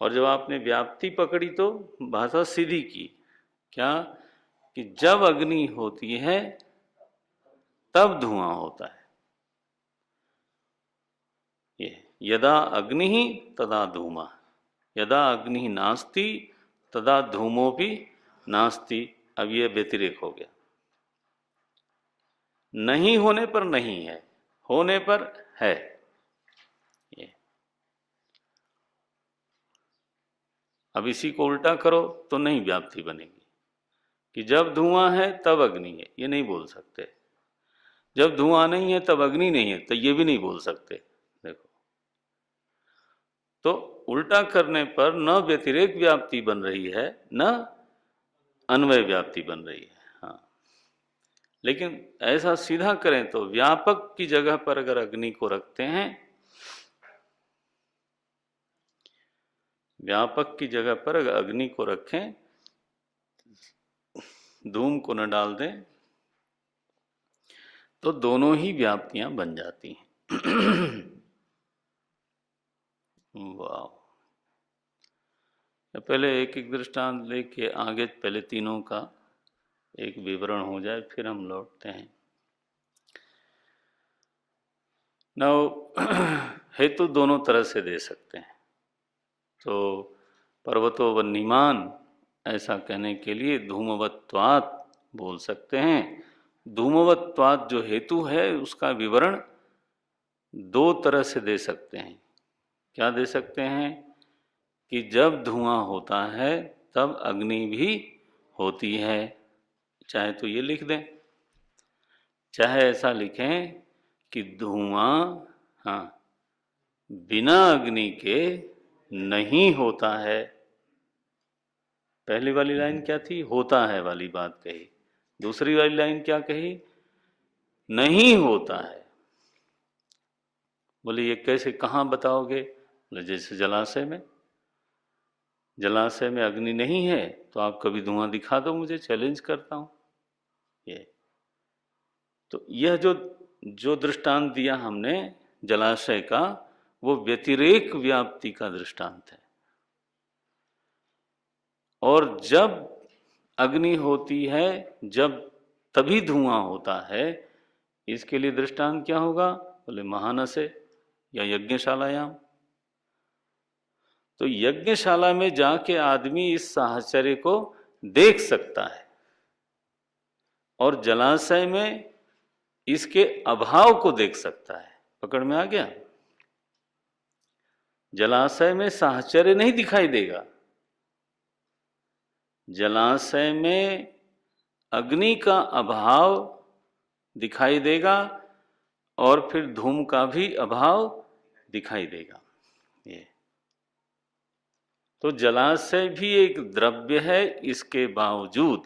और जब आपने व्याप्ति पकड़ी तो भाषा सीधी की। क्या, कि जब अग्नि होती है तब धुआं होता है। ये यदा अग्नि तदा धूमा, यदा अग्नि नास्ति तदा धूमोपि नास्ति। अब ये व्यतिरेक हो गया। नहीं होने पर नहीं है, होने पर है। ये अब इसी को उल्टा करो तो नहीं व्याप्ति बनेगी कि जब धुआं है तब अग्नि है, ये नहीं बोल सकते। जब धुआं नहीं है तब अग्नि नहीं है, तो ये भी नहीं बोल सकते। देखो, तो उल्टा करने पर न व्यतिरेक व्याप्ति बन रही है, न अन्वय व्याप्ति बन रही है। हाँ, लेकिन ऐसा सीधा करें तो व्यापक की जगह पर अगर अग्नि को रखते हैं, व्यापक की जगह पर अगर अग्नि को रखें, धूम को न डाल दें, तो दोनों ही व्याप्तियां बन जाती हैं। वाह, पहले एक एक दृष्टांत लेके आगे पहले तीनों का एक विवरण हो जाए, फिर हम लौटते हैं। नौ हेतु दोनों तरह से दे सकते हैं। तो पर्वतो वन्यमान ऐसा कहने के लिए धूमवत्वात् बोल सकते हैं। धूमवत्वात् जो हेतु है उसका विवरण दो तरह से दे सकते हैं। क्या दे सकते हैं कि जब धुआं होता है तब अग्नि भी होती है। चाहे तो ये लिख दें, चाहे ऐसा लिखें कि धुआं, हाँ, बिना अग्नि के नहीं होता है। पहली वाली लाइन क्या थी? होता है वाली बात कही। दूसरी वाली लाइन क्या कही? नहीं होता है। बोले ये कैसे, कहाँ बताओगे? बोले जैसे जलाशय में, जलाशय में अग्नि नहीं है तो आप कभी धुआं दिखा दो मुझे, चैलेंज करता हूं। ये तो यह जो जो दृष्टांत दिया हमने जलाशय का, वो व्यतिरेक व्याप्ति का दृष्टांत है। और जब अग्नि होती है, जब तभी धुआं होता है, इसके लिए दृष्टांत क्या होगा? बोले महानसे या यज्ञशालायाम। तो यज्ञशाला में जाके आदमी इस साहचर्य को देख सकता है, और जलाशय में इसके अभाव को देख सकता है। पकड़ में आ गया? जलाशय में साहचर्य नहीं दिखाई देगा, जलाशय में अग्नि का अभाव दिखाई देगा, और फिर धूम का भी अभाव दिखाई देगा। ये तो जलाशय भी एक द्रव्य है, इसके बावजूद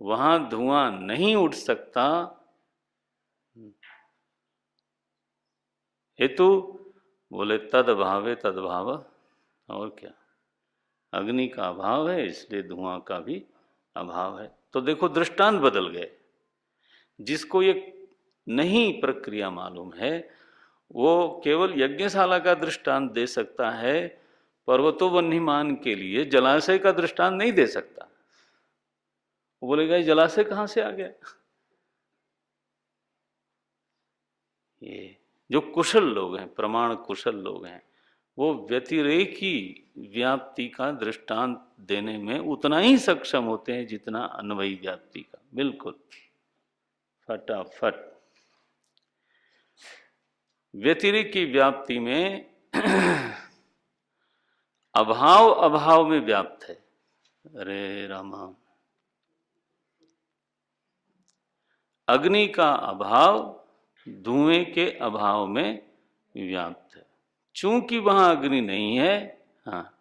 वहां धुआं नहीं उठ सकता। हेतु? बोले तदभावे तदभाव। और क्या? अग्नि का अभाव है, इसलिए धुआं का भी अभाव है। तो देखो दृष्टांत बदल गए। जिसको ये नहीं प्रक्रिया मालूम है, वो केवल यज्ञशाला का दृष्टांत दे सकता है, पर्वतो वन्यमान के लिए जलाशय का दृष्टांत नहीं दे सकता। वो बोलेगा ये जलाशय कहां से आ गया? ये जो कुशल लोग हैं, प्रमाण कुशल लोग हैं, वो व्यतिरेकी व्याप्ति का दृष्टांत देने में उतना ही सक्षम होते हैं जितना अन्वयी व्याप्ति का। बिल्कुल फटाफट। व्यतिरेकी व्याप्ति में अभाव अभाव में व्याप्त है। अरे रामा, अग्नि का अभाव धुएं के अभाव में व्याप्त है। चूंकि वहां अग्नि नहीं है, हाँ,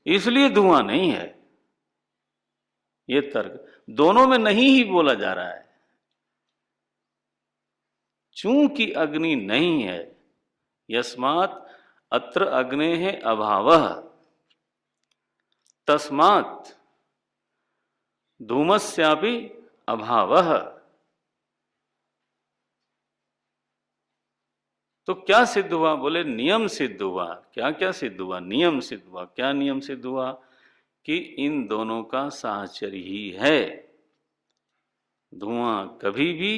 इसलिए धुआं नहीं है। ये तर्क दोनों में नहीं ही बोला जा रहा है। चूंकि अग्नि नहीं है, यस्मात् अत्र अग्नेः अभावः तस्मात् धूमस्यापि अभावः। तो क्या सिद्ध हुआ? बोले नियम सिद्ध हुआ। क्या क्या सिद्ध हुआ? नियम सिद्ध हुआ। क्या नियम सिद्ध हुआ? कि इन दोनों का साहचर्य ही है। धुआं कभी भी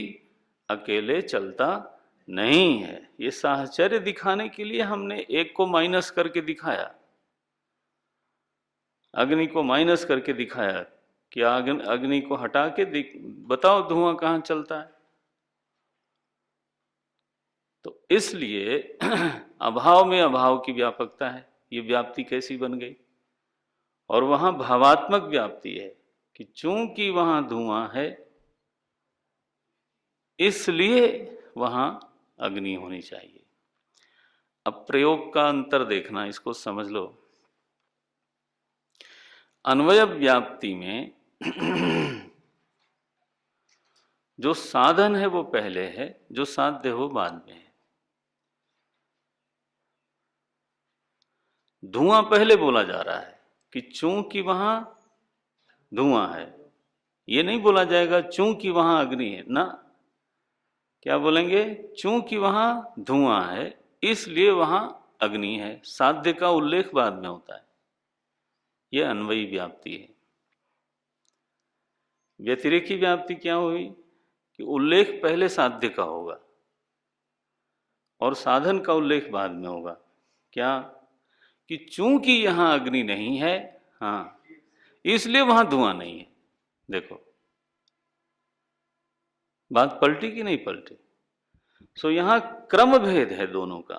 अकेले चलता नहीं है। ये साहचर्य दिखाने के लिए हमने एक को माइनस करके दिखाया, अग्नि को माइनस करके दिखाया कि अग्नि को हटा के बताओ धुआं कहां चलता है। तो इसलिए अभाव में अभाव की व्यापकता है। ये व्याप्ति कैसी बन गई? और वहां भावात्मक व्याप्ति है कि चूंकि वहां धुआं है, इसलिए वहां अग्नि होनी चाहिए। अब प्रयोग का अंतर देखना, इसको समझ लो। अन्वय व्याप्ति में जो साधन है वो पहले है, जो साध्य हो बाद में है। धुआं पहले बोला जा रहा है कि चूंकि वहां धुआं है। ये नहीं बोला जाएगा चूंकि वहां अग्नि है ना। क्या बोलेंगे? चूंकि वहां धुआं है इसलिए वहां अग्नि है। साध्य का उल्लेख बाद में होता है। यह अन्वयी व्याप्ति है। व्यतिरेकी व्याप्ति क्या हुई? कि उल्लेख पहले साध्य का होगा और साधन का उल्लेख बाद में होगा। क्या? कि चूंकि यहां अग्नि नहीं है, हाँ, इसलिए वहां धुआं नहीं है। देखो बात पलटी कि नहीं पलटी? सो यहां क्रम भेद है दोनों का।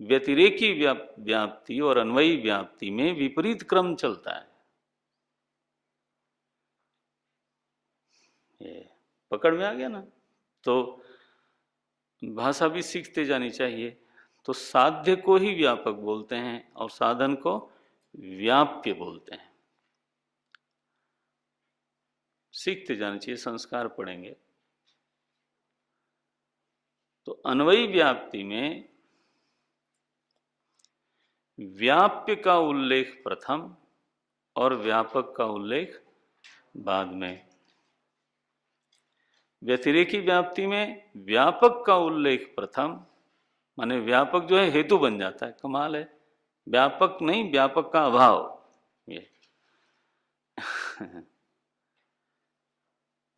व्यतिरेकी व्याप्ति और अन्वयी व्याप्ति में विपरीत क्रम चलता है। ये पकड़ में आ गया ना। तो भाषा भी सीखते जानी चाहिए। तो साध्य को ही व्यापक बोलते हैं और साधन को व्याप्य बोलते हैं। सीखते जाने चाहिए, संस्कार पढ़ेंगे। तो अन्वयी व्याप्ति में व्याप्य का उल्लेख प्रथम और व्यापक का उल्लेख बाद में। व्यतिरेकी व्याप्ति में व्यापक का उल्लेख प्रथम, माने व्यापक जो है हेतु बन जाता है। कमाल है, व्यापक नहीं, व्यापक का अभाव। ये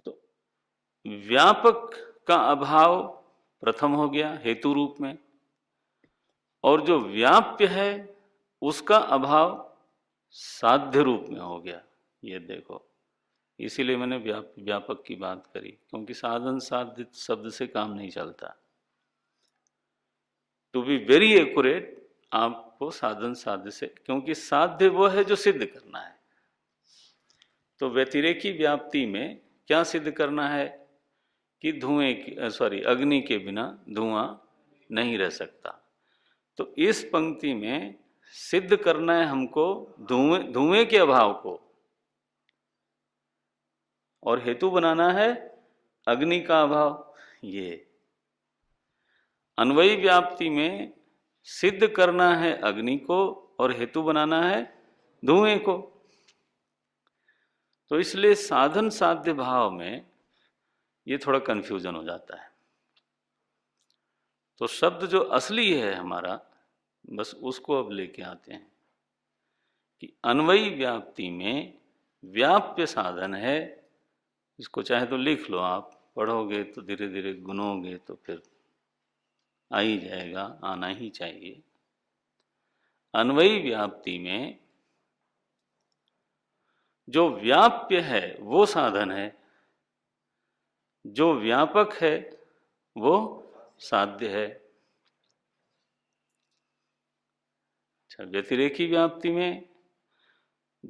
तो व्यापक का अभाव प्रथम हो गया हेतु रूप में, और जो व्याप्य है उसका अभाव साध्य रूप में हो गया। ये देखो, इसीलिए मैंने व्यापक की बात करी, क्योंकि साधन साध्य शब्द से काम नहीं चलता। टू बी वेरी एक्यूरेट, आपको साधन साध्य से, क्योंकि साध्य वो है जो सिद्ध करना है। तो व्यतिरेकी व्याप्ति में क्या सिद्ध करना है कि अग्नि के बिना धुआं नहीं रह सकता। तो इस पंक्ति में सिद्ध करना है हमको धुएं के अभाव को, और हेतु बनाना है अग्नि का अभाव। ये अन्वयी व्याप्ति में सिद्ध करना है अग्नि को और हेतु बनाना है धुएं को। तो इसलिए साधन साध्य भाव में ये थोड़ा कंफ्यूजन हो जाता है। तो शब्द जो असली है हमारा, बस उसको अब लेके आते हैं कि अन्वयी व्याप्ति में व्याप्य साधन है। इसको चाहे तो लिख लो, आप पढ़ोगे तो धीरे धीरे गुनोगे तो फिर आ ही जाएगा, आना ही चाहिए। अन्वयी व्याप्ति में जो व्याप्य है वो साधन है, जो व्यापक है वो साध्य है। अच्छा, व्यतिरेकी व्याप्ति में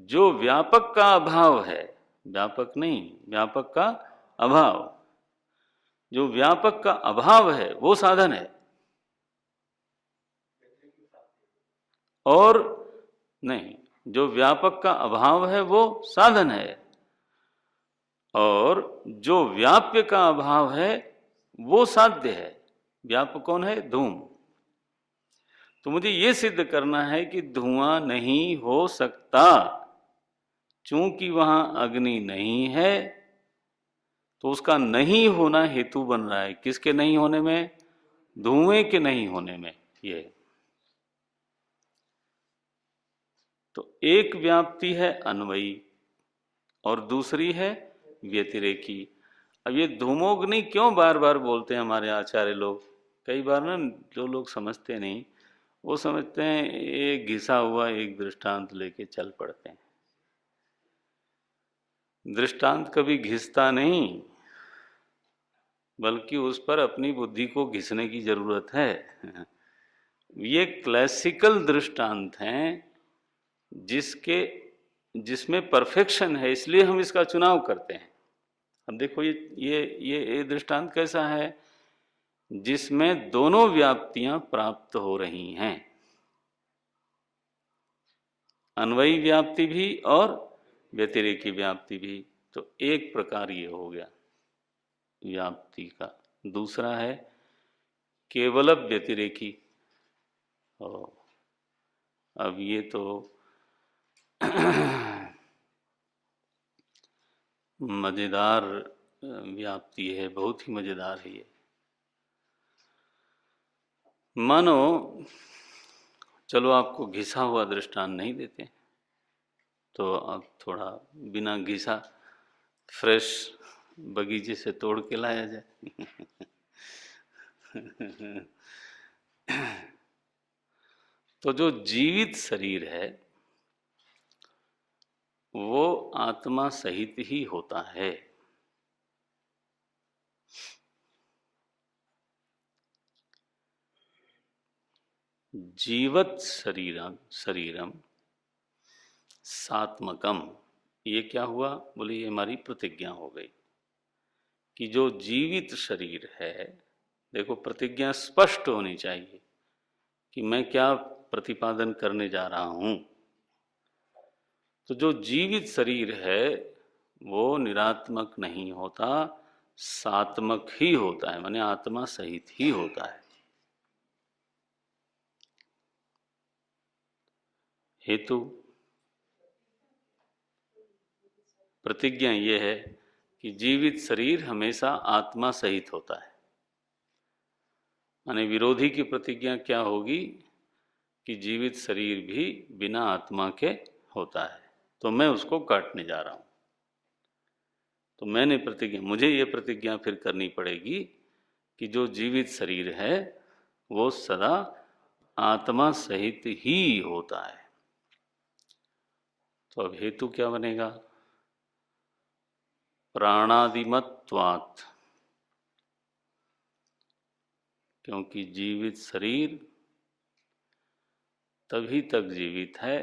जो व्यापक का अभाव है, व्यापक नहीं, व्यापक का अभाव, जो व्यापक का अभाव है वो साधन है, और नहीं, जो व्यापक का अभाव है वो साधन है, और जो व्याप्य का अभाव है वो साध्य है। व्यापक कौन है? धूम। तो मुझे ये सिद्ध करना है कि धुआं नहीं हो सकता, चूंकि वहां अग्नि नहीं है। तो उसका नहीं होना हेतु बन रहा है, किसके नहीं होने में? धुएं के नहीं होने में। ये तो एक व्याप्ति है अन्वयी और दूसरी है व्यतिरेकी। अब ये धूमोग्नि क्यों बार बार बोलते हैं हमारे आचार्य लोग? कई बार ना जो लोग समझते नहीं, वो समझते हैं एक घिसा हुआ एक दृष्टांत लेके चल पड़ते हैं। दृष्टांत कभी घिसता नहीं, बल्कि उस पर अपनी बुद्धि को घिसने की जरूरत है। ये क्लासिकल दृष्टांत हैं जिसमें परफेक्शन है, इसलिए हम इसका चुनाव करते हैं। अब देखो ये दृष्टांत कैसा है, जिसमें दोनों व्याप्तियां प्राप्त हो रही हैं, अन्वयी व्याप्ति भी और व्यतिरेकी व्याप्ति भी। तो एक प्रकार ये हो गया व्याप्ति का। दूसरा है केवल व्यतिरेकी। अब ये तो मजेदार व्याप्ति है, बहुत ही मजेदार है ये। मानो, चलो आपको घिसा हुआ दृष्टांत नहीं देते, तो अब थोड़ा बिना घिसा फ्रेश बगीचे से तोड़ के लाया जाए। तो जो जीवित शरीर है वो आत्मा सहित ही होता है। जीवत शरीरम शरीरम सात्मकम। ये क्या हुआ? बोले ये हमारी प्रतिज्ञा हो गई कि जो जीवित शरीर है, देखो प्रतिज्ञा स्पष्ट होनी चाहिए कि मैं क्या प्रतिपादन करने जा रहा हूं। तो जो जीवित शरीर है वो निरात्मक नहीं होता, सात्मक ही होता है, माने आत्मा सहित ही होता है। हेतु प्रतिज्ञा ये है कि जीवित शरीर हमेशा आत्मा सहित होता है। माने विरोधी की प्रतिज्ञा क्या होगी कि जीवित शरीर भी बिना आत्मा के होता है, तो मैं उसको काटने जा रहा हूं। तो मैंने प्रतिज्ञा, मुझे ये प्रतिज्ञा फिर करनी पड़ेगी कि जो जीवित शरीर है वो सदा आत्मा सहित ही होता है। तो अब हेतु क्या बनेगा? प्राणादिमत्वात्, क्योंकि जीवित शरीर तभी तक जीवित है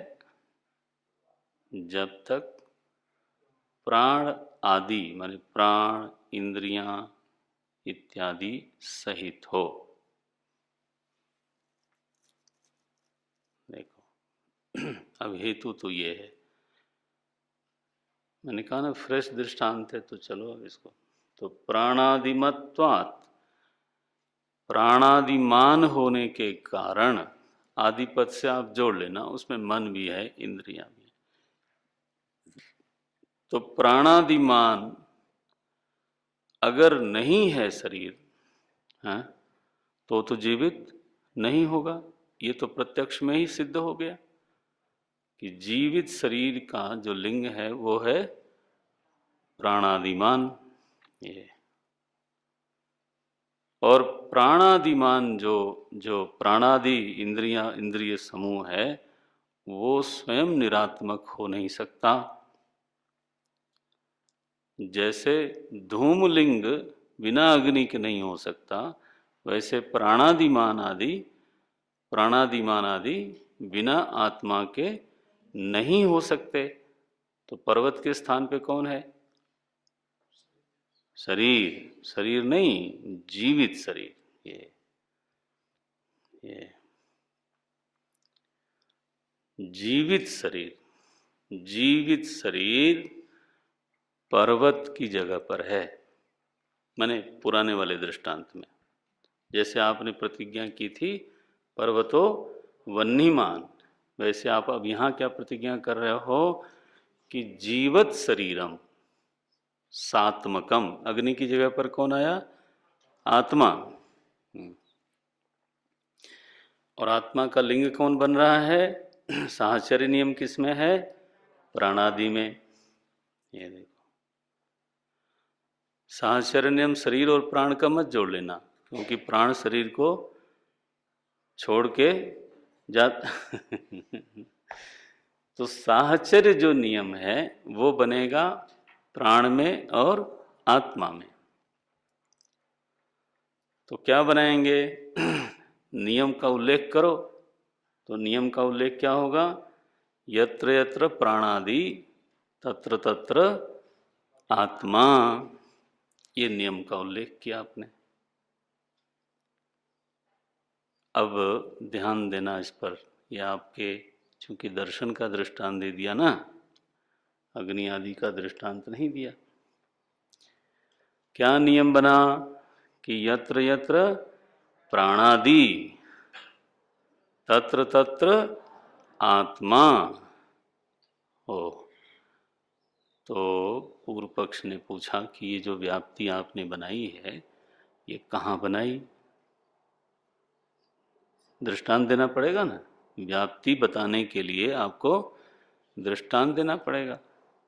जब तक प्राण आदि माने प्राण, इंद्रियां इत्यादि सहित हो। देखो अब हेतु तो ये है, मैंने कहा ना फ्रेश दृष्टांत है, तो चलो अब इसको, तो प्राणादिमत्वात्, प्राणादिमान होने के कारण, आदिपद से आप जोड़ लेना, उसमें मन भी है, इंद्रियां भी है। तो प्राणादिमान अगर नहीं है शरीर, है तो जीवित नहीं होगा। ये तो प्रत्यक्ष में ही सिद्ध हो गया कि जीवित शरीर का जो लिंग है वो है प्राणादिमान। ये और प्राणादिमान जो जो प्राणादि इंद्रिय समूह है वो स्वयं निरात्मक हो नहीं सकता। जैसे धूमलिंग बिना अग्नि के नहीं हो सकता, वैसे प्राणादिमान आदि बिना आत्मा के नहीं हो सकते। तो पर्वत के स्थान पे कौन है? शरीर, शरीर नहीं, जीवित शरीर। ये जीवित शरीर, जीवित शरीर पर्वत की जगह पर है। माने पुराने वाले दृष्टांत में जैसे आपने प्रतिज्ञा की थी पर्वतो वह्निमान, वैसे आप अब यहाँ क्या प्रतिज्ञा कर रहे हो कि जीवत शरीरम सात्मकम। अग्नि की जगह पर कौन आया? आत्मा। और आत्मा का लिंग कौन बन रहा है? साहचर्य नियम किसमें है? प्राणादि में। ये देखो, साहचर्य नियम शरीर और प्राण का मत जोड़ लेना, क्योंकि प्राण शरीर को छोड़ के जा तो साहचर्य जो नियम है वो बनेगा प्राण में और आत्मा में। तो क्या बनाएंगे? नियम का उल्लेख करो, तो नियम का उल्लेख क्या होगा? यत्र यत्र प्राणादि तत्र तत्र आत्मा। ये नियम का उल्लेख किया आपने। अब ध्यान देना इस पर, यह आपके चूंकि दर्शन का दृष्टांत दे दिया ना, अग्नि आदि का दृष्टांत नहीं दिया। क्या नियम बना कि यत्र यत्र प्राणादि तत्र तत्र आत्मा हो। तो पूर्व पक्ष ने पूछा कि ये जो व्याप्ति आपने बनाई है ये कहाँ बनाई? दृष्टांत देना पड़ेगा ना, व्याप्ति बताने के लिए आपको दृष्टांत देना पड़ेगा।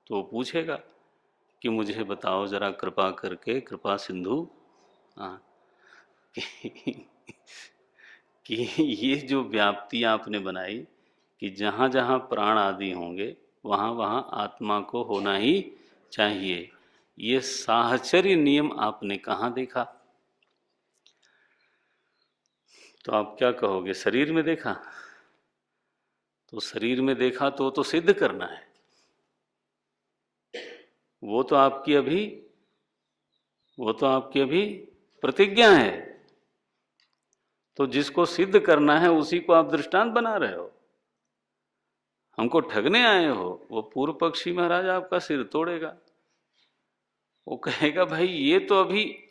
तो वो पूछेगा कि मुझे बताओ जरा कृपा करके, कृपा सिंधु, हाँ, कि ये जो व्याप्ति आपने बनाई कि जहाँ जहाँ प्राण आदि होंगे वहाँ वहाँ आत्मा को होना ही चाहिए, ये साहचर्य नियम आपने कहाँ देखा? तो आप क्या कहोगे, शरीर में देखा? तो शरीर में देखा तो सिद्ध करना है, वो तो आपकी अभी प्रतिज्ञा है। तो जिसको सिद्ध करना है उसी को आप दृष्टांत बना रहे हो, हमको ठगने आए हो। वो पूर्व पक्षी महाराज आपका सिर तोड़ेगा, वो कहेगा भाई ये तो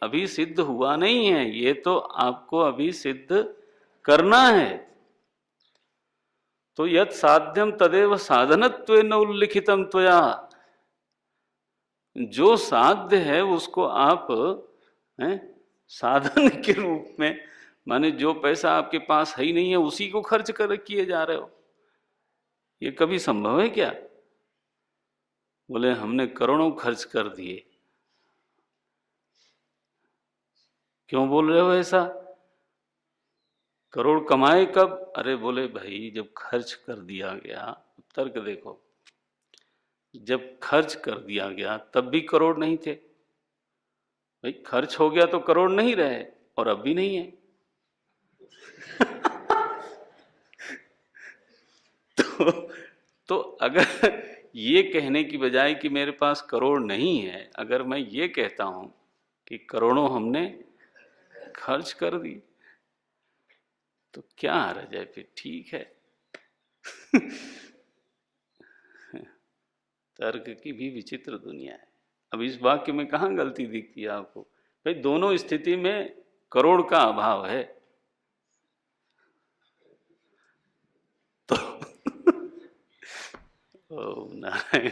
अभी सिद्ध हुआ नहीं है, ये तो आपको अभी सिद्ध करना है। तो यत् साध्यम तदेव साधनत्वेन उल्लिखितम त्वया, जो साध्य है उसको आप साधन के रूप में, माने जो पैसा आपके पास है ही नहीं है उसी को खर्च कर किए जा रहे हो। ये कभी संभव है क्या? बोले हमने करोड़ों खर्च कर दिए। क्यों बोल रहे हो ऐसा? करोड़ कमाए कब? अरे बोले भाई जब खर्च कर दिया गया, तर्क देखो, जब खर्च कर दिया गया तब भी करोड़ नहीं थे भाई, खर्च हो गया तो करोड़ नहीं रहे, और अब भी नहीं है। तो अगर ये कहने की बजाय कि मेरे पास करोड़ नहीं है, अगर मैं ये कहता हूं कि करोड़ों हमने खर्च कर दी, तो क्या हर्ज है फिर? ठीक है। तर्क की भी विचित्र दुनिया है। अब इस वाक्य में कहाँ गलती दिखती है आपको? भाई दोनों स्थिति में करोड़ का अभाव है। तो ओम नारायण।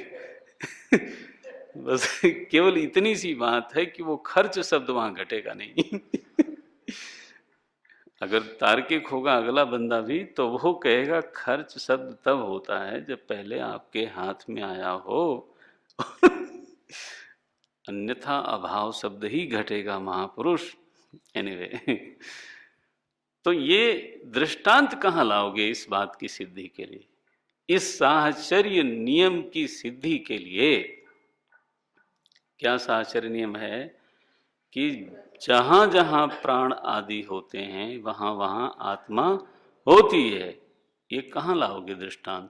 बस केवल इतनी सी बात है कि वो खर्च शब्द वहां घटेगा नहीं। अगर तार्किक होगा अगला बंदा भी, तो वो कहेगा खर्च शब्द तब होता है जब पहले आपके हाथ में आया हो। अन्यथा अभाव शब्द ही घटेगा महापुरुष। एनीवे, तो ये दृष्टांत कहाँ लाओगे इस बात की सिद्धि के लिए? इस साहचर्य नियम की सिद्धि के लिए क्या साहचर्य नियम है कि जहां जहां प्राण आदि होते हैं वहां वहां आत्मा होती है। ये कहाँ लाओगे दृष्टांत?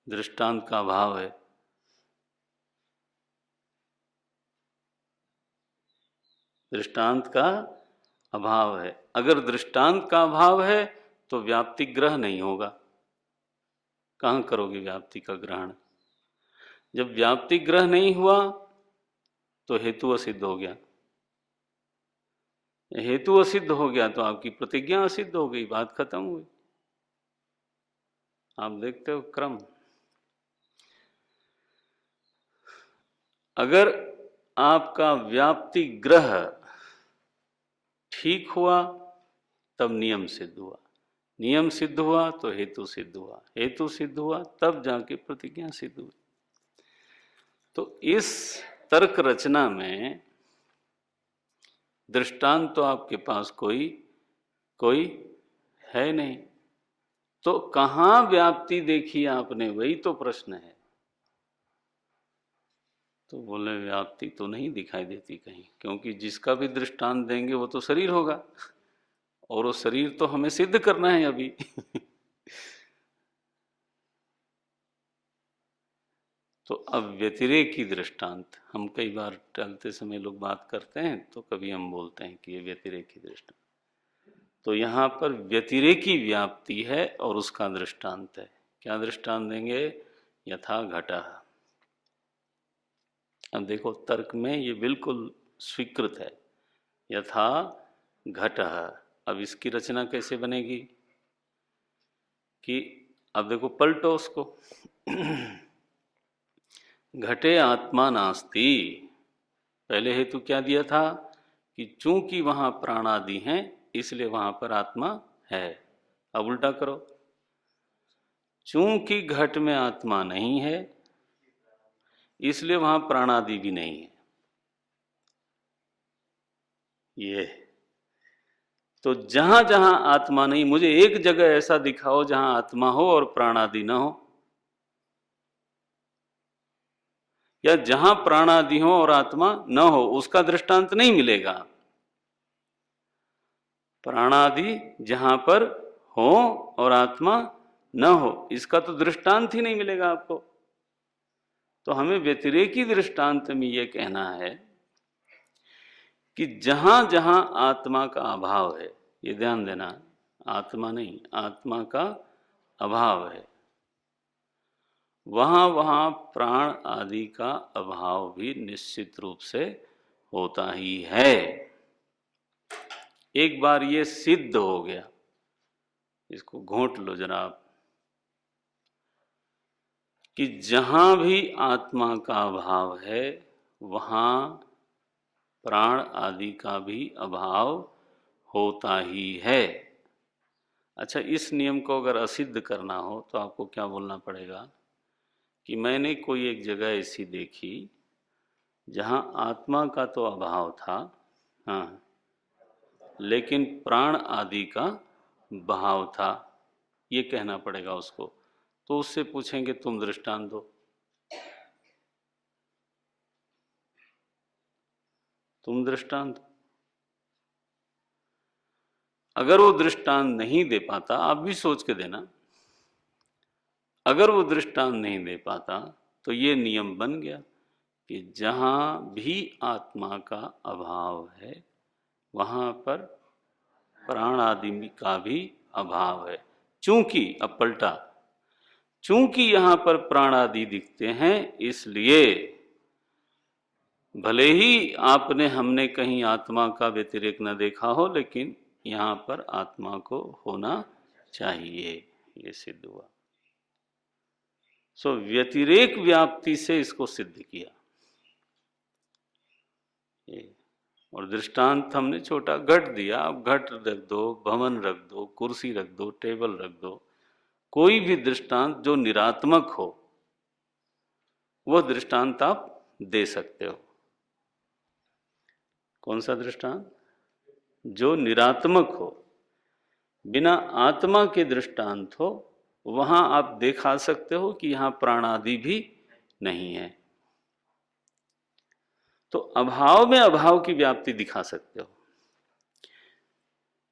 दृष्टांत का अभाव है। दृष्टांत का अभाव है। अगर दृष्टांत का अभाव है तो व्याप्ति ग्रह नहीं होगा। कहाँ करोगे व्याप्ति का ग्रहण? जब व्याप्ति ग्रह नहीं हुआ तो हेतु असिद्ध हो गया। हेतु असिद्ध हो गया तो आपकी प्रतिज्ञा असिद्ध हो गई, बात खत्म हुई। आप देखते हो क्रम। अगर आपका व्याप्ति ग्रह ठीक हुआ तब नियम सिद्ध हुआ, नियम सिद्ध हुआ तो हेतु सिद्ध हुआ, हेतु सिद्ध हुआ तब जाके प्रतिज्ञा सिद्ध हुई। तो इस तर्क रचना में दृष्टांत तो आपके पास कोई है नहीं, तो कहाँ व्याप्ति देखी आपने? वही तो प्रश्न है। तो बोले व्याप्ति तो नहीं दिखाई देती कहीं, क्योंकि जिसका भी दृष्टांत देंगे वो तो शरीर होगा, और वो शरीर तो हमें सिद्ध करना है अभी। तो अब व्यतिरेकी दृष्टांत, हम कई बार टलते समय लोग बात करते हैं तो कभी हम बोलते हैं कि ये व्यतिरेकी दृष्टांत। तो यहाँ पर व्यतिरेकी व्याप्ति है और उसका दृष्टांत है। क्या दृष्टांत देंगे? यथा घटा। अब देखो तर्क में ये बिल्कुल स्वीकृत है, यथा घटः। अब इसकी रचना कैसे बनेगी कि अब देखो पलटो उसको। घटे आत्मा नास्ति। पहले हेतु क्या दिया था कि चूंकि वहां प्राण आदि हैं इसलिए वहां पर आत्मा है। अब उल्टा करो, चूंकि घट में आत्मा नहीं है इसलिए वहां प्राण आदि भी नहीं है। ये तो जहां जहां आत्मा नहीं, मुझे एक जगह ऐसा दिखाओ जहां आत्मा हो और प्राण आदि ना हो, या जहां प्राण आदि हो और आत्मा न हो, उसका दृष्टांत नहीं मिलेगा। प्राणादि जहां पर हो और आत्मा न हो, इसका तो दृष्टांत ही नहीं मिलेगा आपको। तो हमें व्यतिरेकी दृष्टांत में यह कहना है कि जहां जहां आत्मा का अभाव है, ये ध्यान देना, आत्मा नहीं, आत्मा का अभाव है, वहां वहां प्राण आदि का अभाव भी निश्चित रूप से होता ही है। एक बार ये सिद्ध हो गया, इसको घोंट लो जरा आप, कि जहां भी आत्मा का अभाव है वहां प्राण आदि का भी अभाव होता ही है। अच्छा, इस नियम को अगर असिद्ध करना हो तो आपको क्या बोलना पड़ेगा कि मैंने कोई एक जगह ऐसी देखी जहां आत्मा का तो अभाव था, हाँ, लेकिन प्राण आदि का भाव था, ये कहना पड़ेगा उसको। तो उससे पूछेंगे तुम दृष्टांत दो, तुम दृष्टांत। अगर वो दृष्टांत नहीं दे पाता, आप भी सोच के देना, अगर वो दृष्टांत नहीं दे पाता तो ये नियम बन गया कि जहां भी आत्मा का अभाव है वहां पर प्राण आदि का भी अभाव है। चूंकि, अब पलटा, चूंकि यहां पर प्राण आदि दिखते हैं, इसलिए भले ही आपने हमने कहीं आत्मा का व्यतिरेक न देखा हो, लेकिन यहां पर आत्मा को होना चाहिए, ये सिद्ध हुआ। सो व्यतिरेक व्याप्ति से इसको सिद्ध किया। और दृष्टांत हमने छोटा घट दिया, अब घट रख दो, भवन रख दो, कुर्सी रख दो, टेबल रख दो, कोई भी दृष्टांत जो निरात्मक हो वह दृष्टांत आप दे सकते हो। कौन सा दृष्टांत? जो निरात्मक हो, बिना आत्मा के दृष्टांत हो, वहां आप दिखा सकते हो कि यहां प्राण आदि भी नहीं है। तो अभाव में अभाव की व्याप्ति दिखा सकते हो।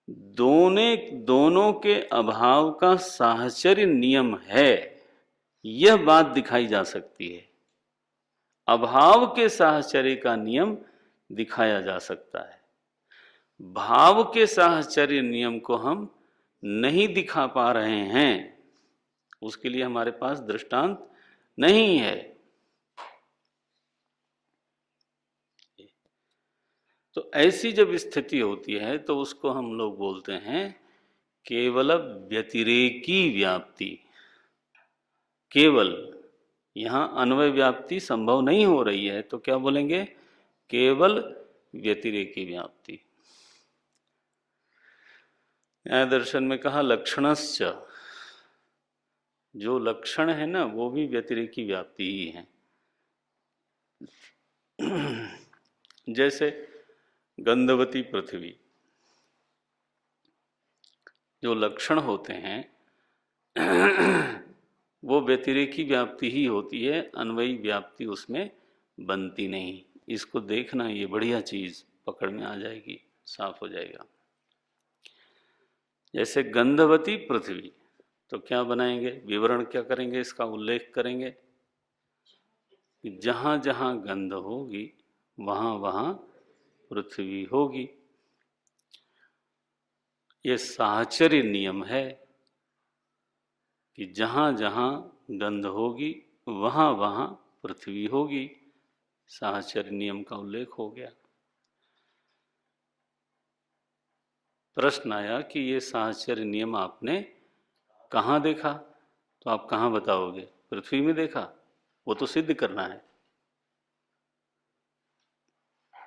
दोनों के अभाव का साहचर्य नियम है, यह बात दिखाई जा सकती है। अभाव के साहचर्य का नियम दिखाया जा सकता है, भाव के साहचर्य नियम को हम नहीं दिखा पा रहे हैं, उसके लिए हमारे पास दृष्टांत नहीं है। तो ऐसी जब स्थिति होती है तो उसको हम लोग बोलते हैं केवल व्यतिरेकी व्याप्ति। केवल, यहां अन्वय व्याप्ति संभव नहीं हो रही है, तो क्या बोलेंगे? केवल व्यतिरेकी व्याप्ति। न्याय दर्शन में कहा लक्षणश्च, जो लक्षण है ना वो भी व्यतिरेकी व्याप्ति ही है। जैसे गंधवती पृथ्वी, जो लक्षण होते हैं वो व्यतिरेकी व्याप्ति ही होती है, अन्वयी व्याप्ति उसमें बनती नहीं। इसको देखना, ये बढ़िया चीज पकड़ में आ जाएगी, साफ हो जाएगा। जैसे गंधवती पृथ्वी, तो क्या बनाएंगे? विवरण क्या करेंगे? इसका उल्लेख करेंगे कि जहां जहां गंध होगी वहां वहां पृथ्वी होगी। ये साहचर्य नियम है कि जहां जहां गंध होगी वहां वहां पृथ्वी होगी। साहचर्य नियम का उल्लेख हो गया। प्रश्न आया कि ये साहचर्य नियम आपने कहाँ देखा? तो आप कहाँ बताओगे? पृथ्वी में देखा? वो तो सिद्ध करना है।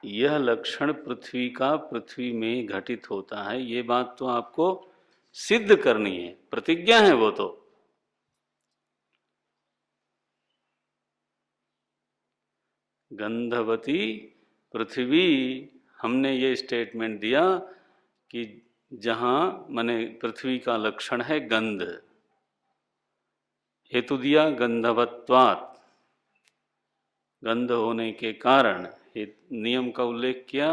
यह लक्षण पृथ्वी का पृथ्वी में घटित होता है, ये बात तो आपको सिद्ध करनी है, प्रतिज्ञा है वो तो। गंधवती पृथ्वी, हमने ये स्टेटमेंट दिया कि जहां माने पृथ्वी का लक्षण है गंध, हेतु दिया गंधवत्वात्, गंध होने के कारण, नियम का उल्लेख किया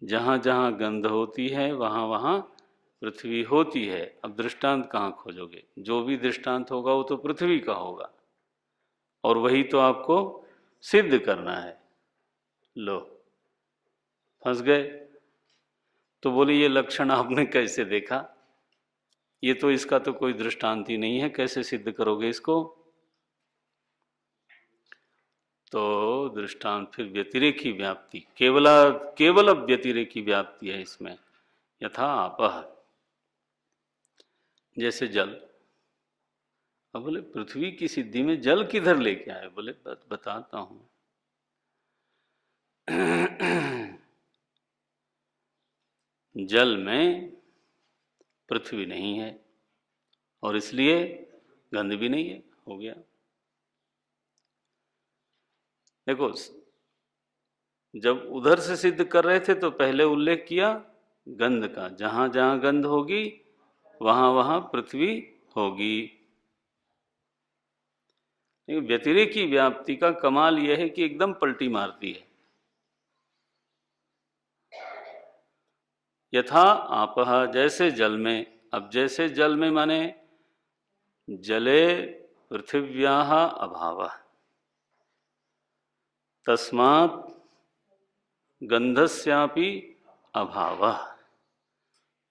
जहाँ जहाँ गंध होती है वहाँ वहाँ पृथ्वी होती है। अब दृष्टांत कहाँ खोजोगे? जो भी दृष्टांत होगा वो तो पृथ्वी का होगा, और वही तो आपको सिद्ध करना है। लो, फंस गए। तो बोले ये लक्षण आपने कैसे देखा? ये तो इसका तो कोई दृष्टांत ही नहीं है, कैसे सिद्ध करोगे इसको? तो दृष्टांत फिर व्यतिरेकी व्याप्ति, केवल व्यतिरेकी व्याप्ति है इसमें। यथा आपः, जैसे जल। अब बोले पृथ्वी की सिद्धि में जल किधर लेके आए? बोले बताता हूं। जल में पृथ्वी नहीं है और इसलिए गंध भी नहीं है, हो गया। देखो, जब उधर से सिद्ध कर रहे थे तो पहले उल्लेख किया गंध का, जहां जहां गंध होगी वहां वहां पृथ्वी होगी। लेकिन व्यतिरेकी व्याप्ति का कमाल यह है कि एकदम पलटी मारती है। यथा आपः, जैसे जल में। अब जैसे जल में माने जले पृथिव्याः अभावः, तस्मात् गंधस्यापि अभावः।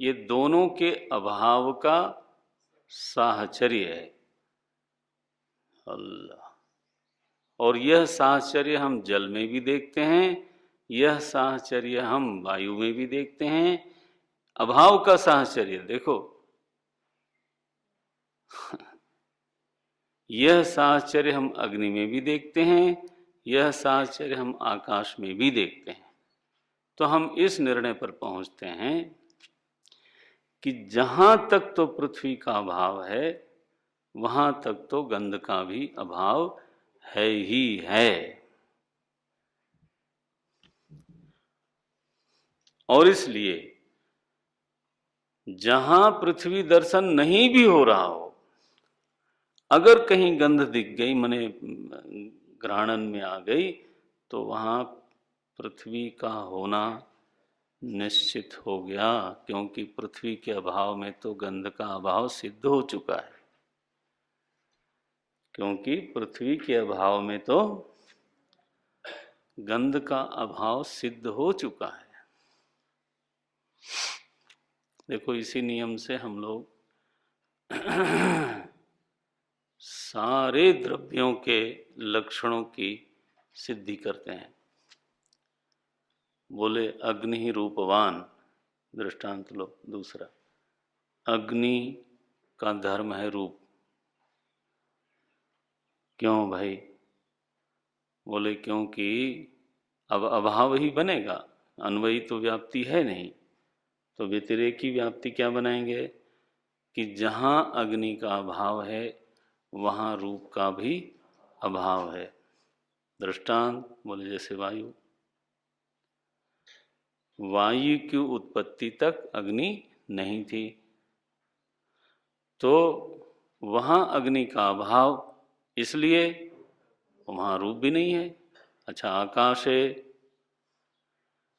ये दोनों के अभाव का साहचर्य है। अल्लाह। और यह साहचर्य हम जल में भी देखते हैं, यह साहचर्य हम वायु में भी देखते हैं। अभाव का साहचर्य देखो, यह साहचर्य हम अग्नि में भी देखते हैं, यह साहचर्य हम आकाश में भी देखते हैं। तो हम इस निर्णय पर पहुंचते हैं कि जहां तक तो पृथ्वी का अभाव है वहां तक तो गंध का भी अभाव है ही है। और इसलिए जहां पृथ्वी दर्शन नहीं भी हो रहा हो, अगर कहीं गंध दिख गई, मने ग्रहणन में आ गई, तो वहां पृथ्वी का होना निश्चित हो गया, क्योंकि पृथ्वी के अभाव में तो गंध का अभाव सिद्ध हो चुका है। क्योंकि पृथ्वी के अभाव में तो गंध का अभाव सिद्ध हो चुका है। देखो, इसी नियम से हम लोग सारे द्रव्यों के लक्षणों की सिद्धि करते हैं। बोले अग्नि ही रूपवान, दृष्टांत लो दूसरा। अग्नि का धर्म है रूप। क्यों भाई? बोले क्योंकि अब अभाव ही बनेगा, अन्वयी तो व्याप्ति है नहीं। तो व्यतिरेकी व्याप्ति क्या बनाएंगे कि जहाँ अग्नि का अभाव है वहाँ रूप का भी अभाव है। दृष्टांत बोले जैसे वायु। वायु की उत्पत्ति तक अग्नि नहीं थी, तो वहाँ अग्नि का अभाव, इसलिए वहाँ रूप भी नहीं है। अच्छा, आकाश है,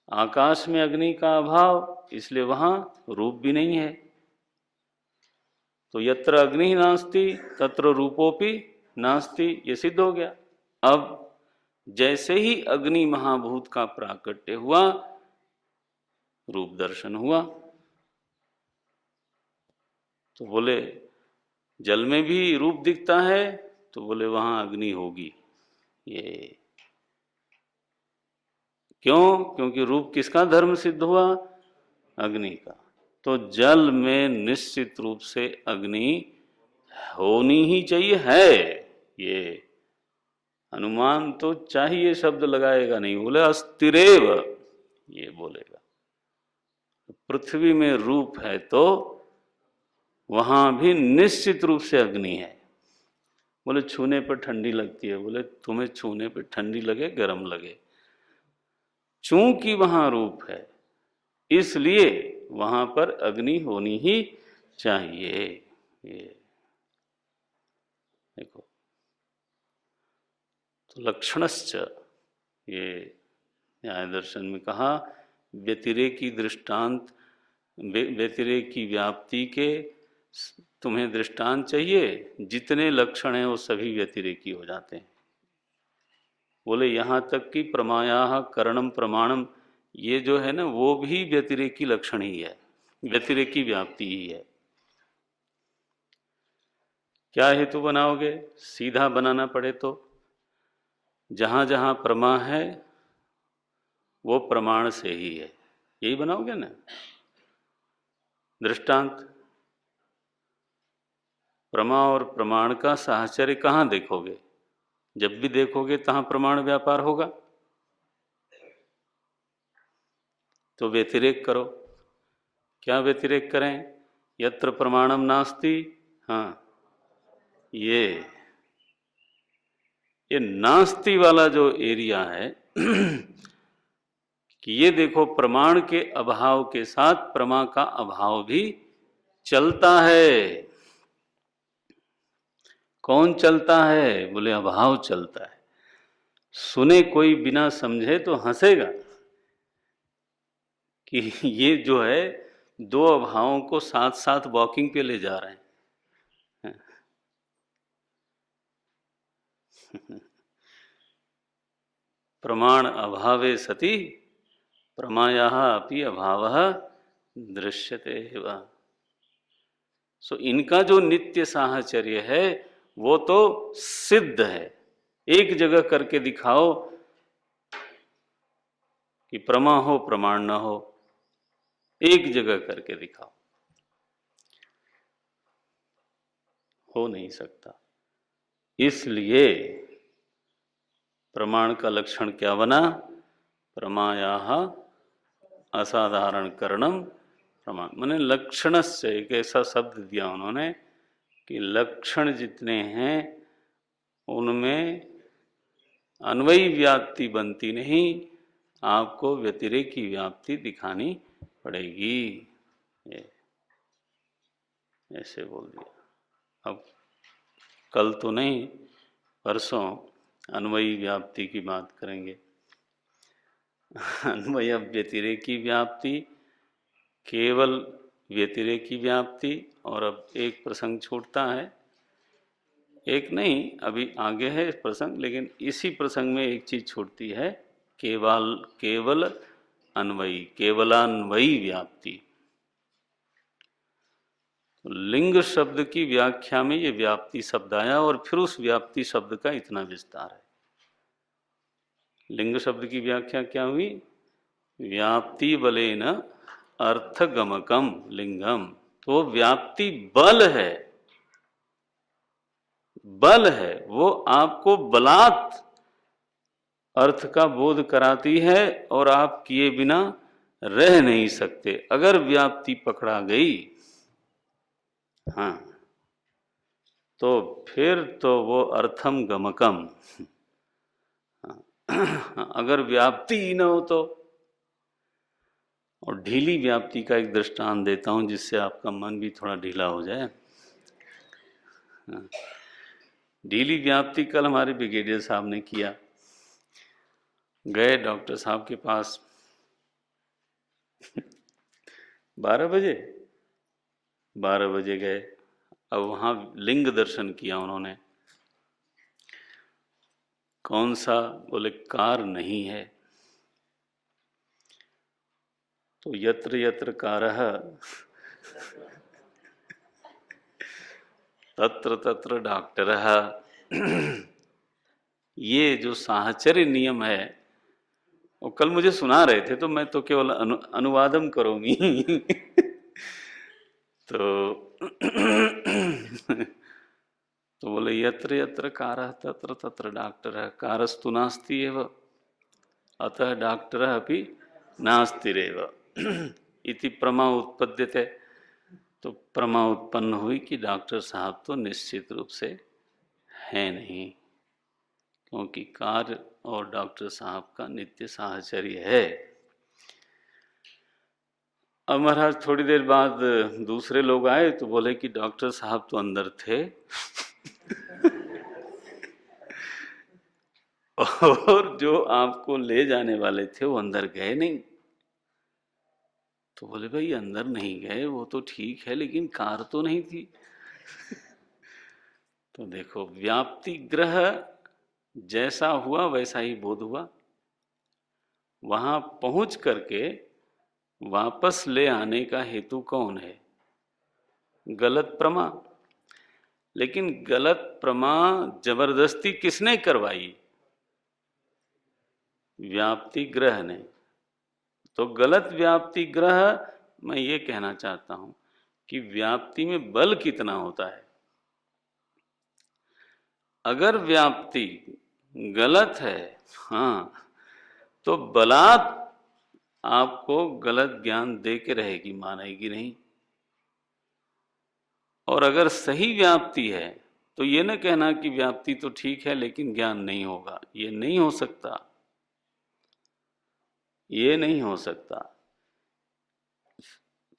आकाश में अग्नि का अभाव, इसलिए वहाँ रूप भी नहीं है। तो यत्र अग्नि नास्ति तत्र रूपोपि नास्ति, ये सिद्ध हो गया। अब जैसे ही अग्नि महाभूत का प्राकट्य हुआ, रूप दर्शन हुआ। तो बोले जल में भी रूप दिखता है, तो बोले वहां अग्नि होगी। ये क्यों? क्योंकि रूप किसका धर्म सिद्ध हुआ? अग्नि का। तो जल में निश्चित रूप से अग्नि होनी ही चाहिए, है। ये अनुमान तो चाहिए, शब्द लगाएगा नहीं। बोले अस्तिरेव, ये बोलेगा। पृथ्वी में रूप है तो वहां भी निश्चित रूप से अग्नि है। बोले छूने पर ठंडी लगती है। बोले तुम्हें छूने पर ठंडी लगे गर्म लगे, चूंकि वहां रूप है इसलिए वहां पर अग्नि होनी ही चाहिए। ये देखो, तो लक्षणश्च, ये न्याय दर्शन में कहा व्यतिरेकी दृष्टांत, व्यतिरेकी व्याप्ति के तुम्हें दृष्टांत चाहिए, जितने लक्षण हैं वो सभी व्यतिरेकी हो जाते हैं। बोले यहाँ तक कि प्रमायाः करणम प्रमाणम, ये जो है ना वो भी व्यतिरेकी लक्षण ही है, व्यतिरेकी व्याप्ति ही है। क्या हेतु बनाओगे? सीधा बनाना पड़े तो जहां जहां प्रमा है वो प्रमाण से ही है, यही बनाओगे ना। दृष्टांत, प्रमा और प्रमाण का साहचर्य कहाँ देखोगे? जब भी देखोगे तहां प्रमाण व्यापार होगा, तो व्यतिरेक करो। क्या व्यतिरेक करें? यत्र प्रमाणम नास्ति, हाँ ये नास्ति वाला जो एरिया है कि ये देखो प्रमाण के अभाव के साथ प्रमा का अभाव भी चलता है। कौन चलता है? बोले अभाव चलता है। सुने कोई बिना समझे तो हंसेगा कि ये जो है दो अभावों को साथ साथ वॉकिंग पे ले जा रहे हैं। प्रमाण अभावे सति प्रमायाः अपि अभावः दृश्यते एव। सो इनका जो नित्य साहचर्य है वो तो सिद्ध है। एक जगह करके दिखाओ कि प्रमा हो प्रमाण न हो, एक जगह करके दिखाओ, हो नहीं सकता। इसलिए प्रमाण का लक्षण क्या बना? प्रमायाः असाधारण करणम प्रमाण, माने लक्षण से एक ऐसा शब्द दिया उन्होंने कि लक्षण जितने हैं उनमें अन्वयी व्याप्ति बनती नहीं, आपको व्यतिरेकी व्याप्ति दिखानी पड़ेगी। ये ऐसे बोल दिया। अब कल तो नहीं, परसों अन्वयी व्याप्ति की बात करेंगे। अन्वय व्यतिरेकी व्याप्ति, केवल व्यतिरेकी व्याप्ति, और अब एक प्रसंग छूटता है। एक नहीं, अभी आगे है प्रसंग, लेकिन इसी प्रसंग में एक चीज छूटती है, केवल अन्वयी, केवलान्वयी व्याप्ति। तो लिंग शब्द की व्याख्या में ये व्याप्ति शब्द आया और फिर उस व्याप्ति शब्द का इतना विस्तार है। लिंग शब्द की व्याख्या क्या हुई? व्याप्ति बलेन अर्थगमकम लिंगम। तो व्याप्ति बल है, बल है, वो आपको बलात् अर्थ का बोध कराती है और आप किए बिना रह नहीं सकते। अगर व्याप्ति पकड़ा गई, हाँ, तो फिर तो वो अर्थम गमकम। अगर व्याप्ति ही न हो तो। और ढीली व्याप्ति का एक दृष्टांत देता हूं जिससे आपका मन भी थोड़ा ढीला हो जाए। ढीली व्याप्ति कल हमारे ब्रिगेडियर साहब ने किया। गए डॉक्टर साहब के पास 12 बजे गए। अब वहां लिंग दर्शन किया उन्होंने। कौन सा? बोले कार नहीं है। तो यत्र यत्र कारः तत्र तत्र डॉक्टरः। ये जो साहचर्य नियम है वो कल मुझे सुना रहे थे, तो मैं तो केवल अनुवादम करूंगी। तो बोले यत्र यत्र कारः तत्र तत्र डॉक्टरः, कारस्तु नास्ति एव अतः डॉक्टरः अपि नास्तिरेव इति प्रमा उत्पद्यते। तो प्रमा उत्पन्न हुई कि डॉक्टर साहब तो निश्चित रूप से हैं नहीं, क्योंकि कार्य और डॉक्टर साहब का नित्य साहचर्य है। अब महाराज थोड़ी देर बाद दूसरे लोग आए तो बोले कि डॉक्टर साहब तो अंदर थे और जो आपको ले जाने वाले थे वो अंदर गए नहीं। तो बोले भाई अंदर नहीं गए वो तो ठीक है, लेकिन कार तो नहीं थी। तो देखो, व्याप्ति ग्रह जैसा हुआ वैसा ही बोध हुआ। वहां पहुंच करके वापस ले आने का हेतु कौन है? गलत प्रमा। लेकिन गलत प्रमा जबरदस्ती किसने करवाई? व्याप्ति ग्रह ने। तो गलत व्याप्ति ग्रह, मैं ये कहना चाहता हूं कि व्याप्ति में बल कितना होता है। अगर व्याप्ति गलत है, हाँ, तो बलात् आपको गलत ज्ञान दे के रहेगी, मानेगी नहीं। और अगर सही व्याप्ति है तो ये न कहना कि व्याप्ति तो ठीक है लेकिन ज्ञान नहीं होगा, ये नहीं हो सकता, ये नहीं हो सकता।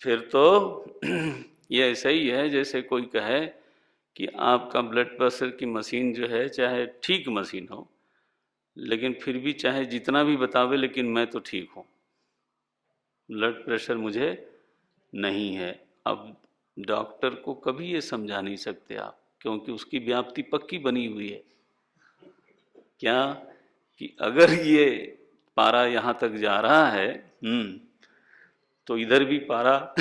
फिर तो ये ऐसा ही है जैसे कोई कहे कि आपका ब्लड प्रेशर की मशीन जो है, चाहे ठीक मशीन हो, लेकिन फिर भी चाहे जितना भी बतावे, लेकिन मैं तो ठीक हूँ, ब्लड प्रेशर मुझे नहीं है। अब डॉक्टर को कभी ये समझा नहीं सकते आप, क्योंकि उसकी व्याप्ति पक्की बनी हुई है। क्या? कि अगर ये पारा यहाँ तक जा रहा है, तो इधर भी पारा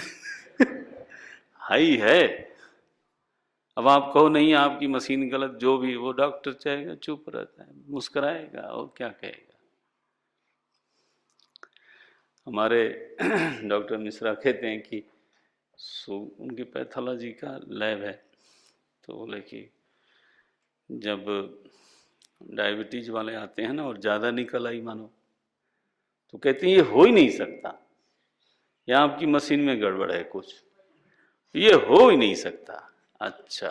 हाई है। अब आप कहो नहीं आपकी मशीन गलत, जो भी, वो डॉक्टर चाहेगा चुप रहता है, मुस्कुराएगा और क्या कहेगा। हमारे डॉक्टर मिश्रा कहते हैं कि उनकी पैथोलॉजी का लैब है, तो बोले कि जब डायबिटीज वाले आते हैं ना और ज़्यादा निकल आई मानो, तो कहते हैं ये हो ही नहीं सकता, या आपकी मशीन में गड़बड़ है कुछ, ये हो ही नहीं सकता। अच्छा,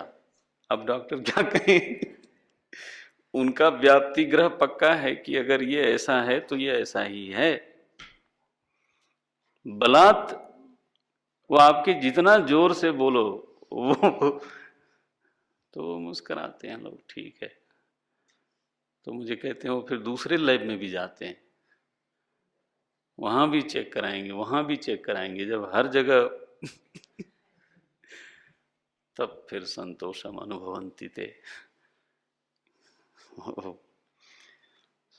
अब डॉक्टर क्या कहें? उनका व्याप्ति ग्रह पक्का है कि अगर ये ऐसा है तो ये ऐसा ही है। बलात् वो आपके जितना जोर से बोलो वो तो मुस्कुराते हैं लोग, ठीक है। तो मुझे कहते हैं वो फिर दूसरे लैब में भी जाते हैं, वहां भी चेक कराएंगे, वहां भी चेक कराएंगे। जब हर जगह तब फिर संतोषम अनुभवन्ति ते।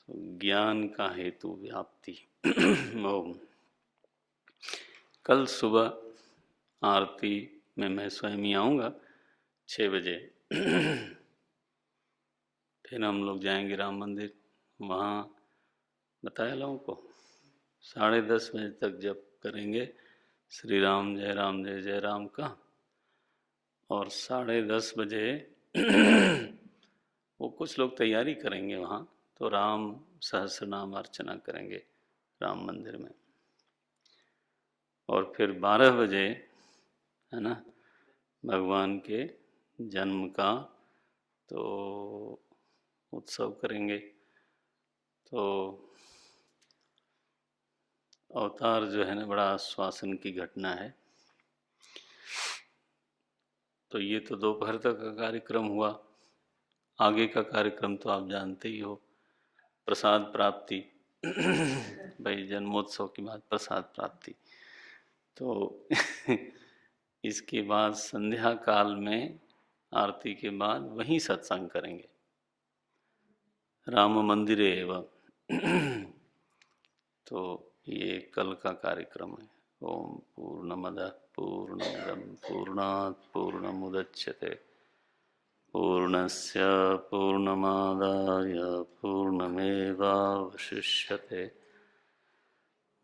ज्ञान का हेतु व्याप्ति। ओम। कल सुबह आरती में मैं स्वयं ही आऊँगा 6 बजे। फिर हम लोग जाएंगे राम मंदिर, वहाँ बताया लोगों को 10:30 बजे तक जब करेंगे श्री राम जय जय राम का, और 10:30 बजे वो कुछ लोग तैयारी करेंगे वहाँ, तो राम सहस्र नाम अर्चना करेंगे राम मंदिर में। और फिर 12 बजे है ना भगवान के जन्म का तो उत्सव करेंगे। तो अवतार जो है ना बड़ा आश्वासन की घटना है। तो ये तो दोपहर तक का कार्यक्रम हुआ, आगे का कार्यक्रम तो आप जानते ही हो, प्रसाद प्राप्ति। भाई जन्मोत्सव के बाद प्रसाद प्राप्ति। तो इसके बाद संध्या काल में आरती के बाद वहीं सत्संग करेंगे राम मंदिरे एवं। तो ये कल का कार्यक्रम है। ओम पूर्णमदः पूर्णमिदं पूर्णात् पूर्णमुदच्यते पूर्णस्य पूर्णमादाय पूर्णमेवावशिष्यते।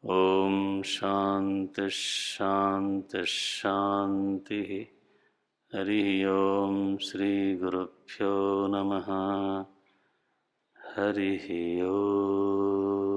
ओम शांति शांति शांति। हरि ओम श्री गुरुभ्यो नमः। हरि ओम।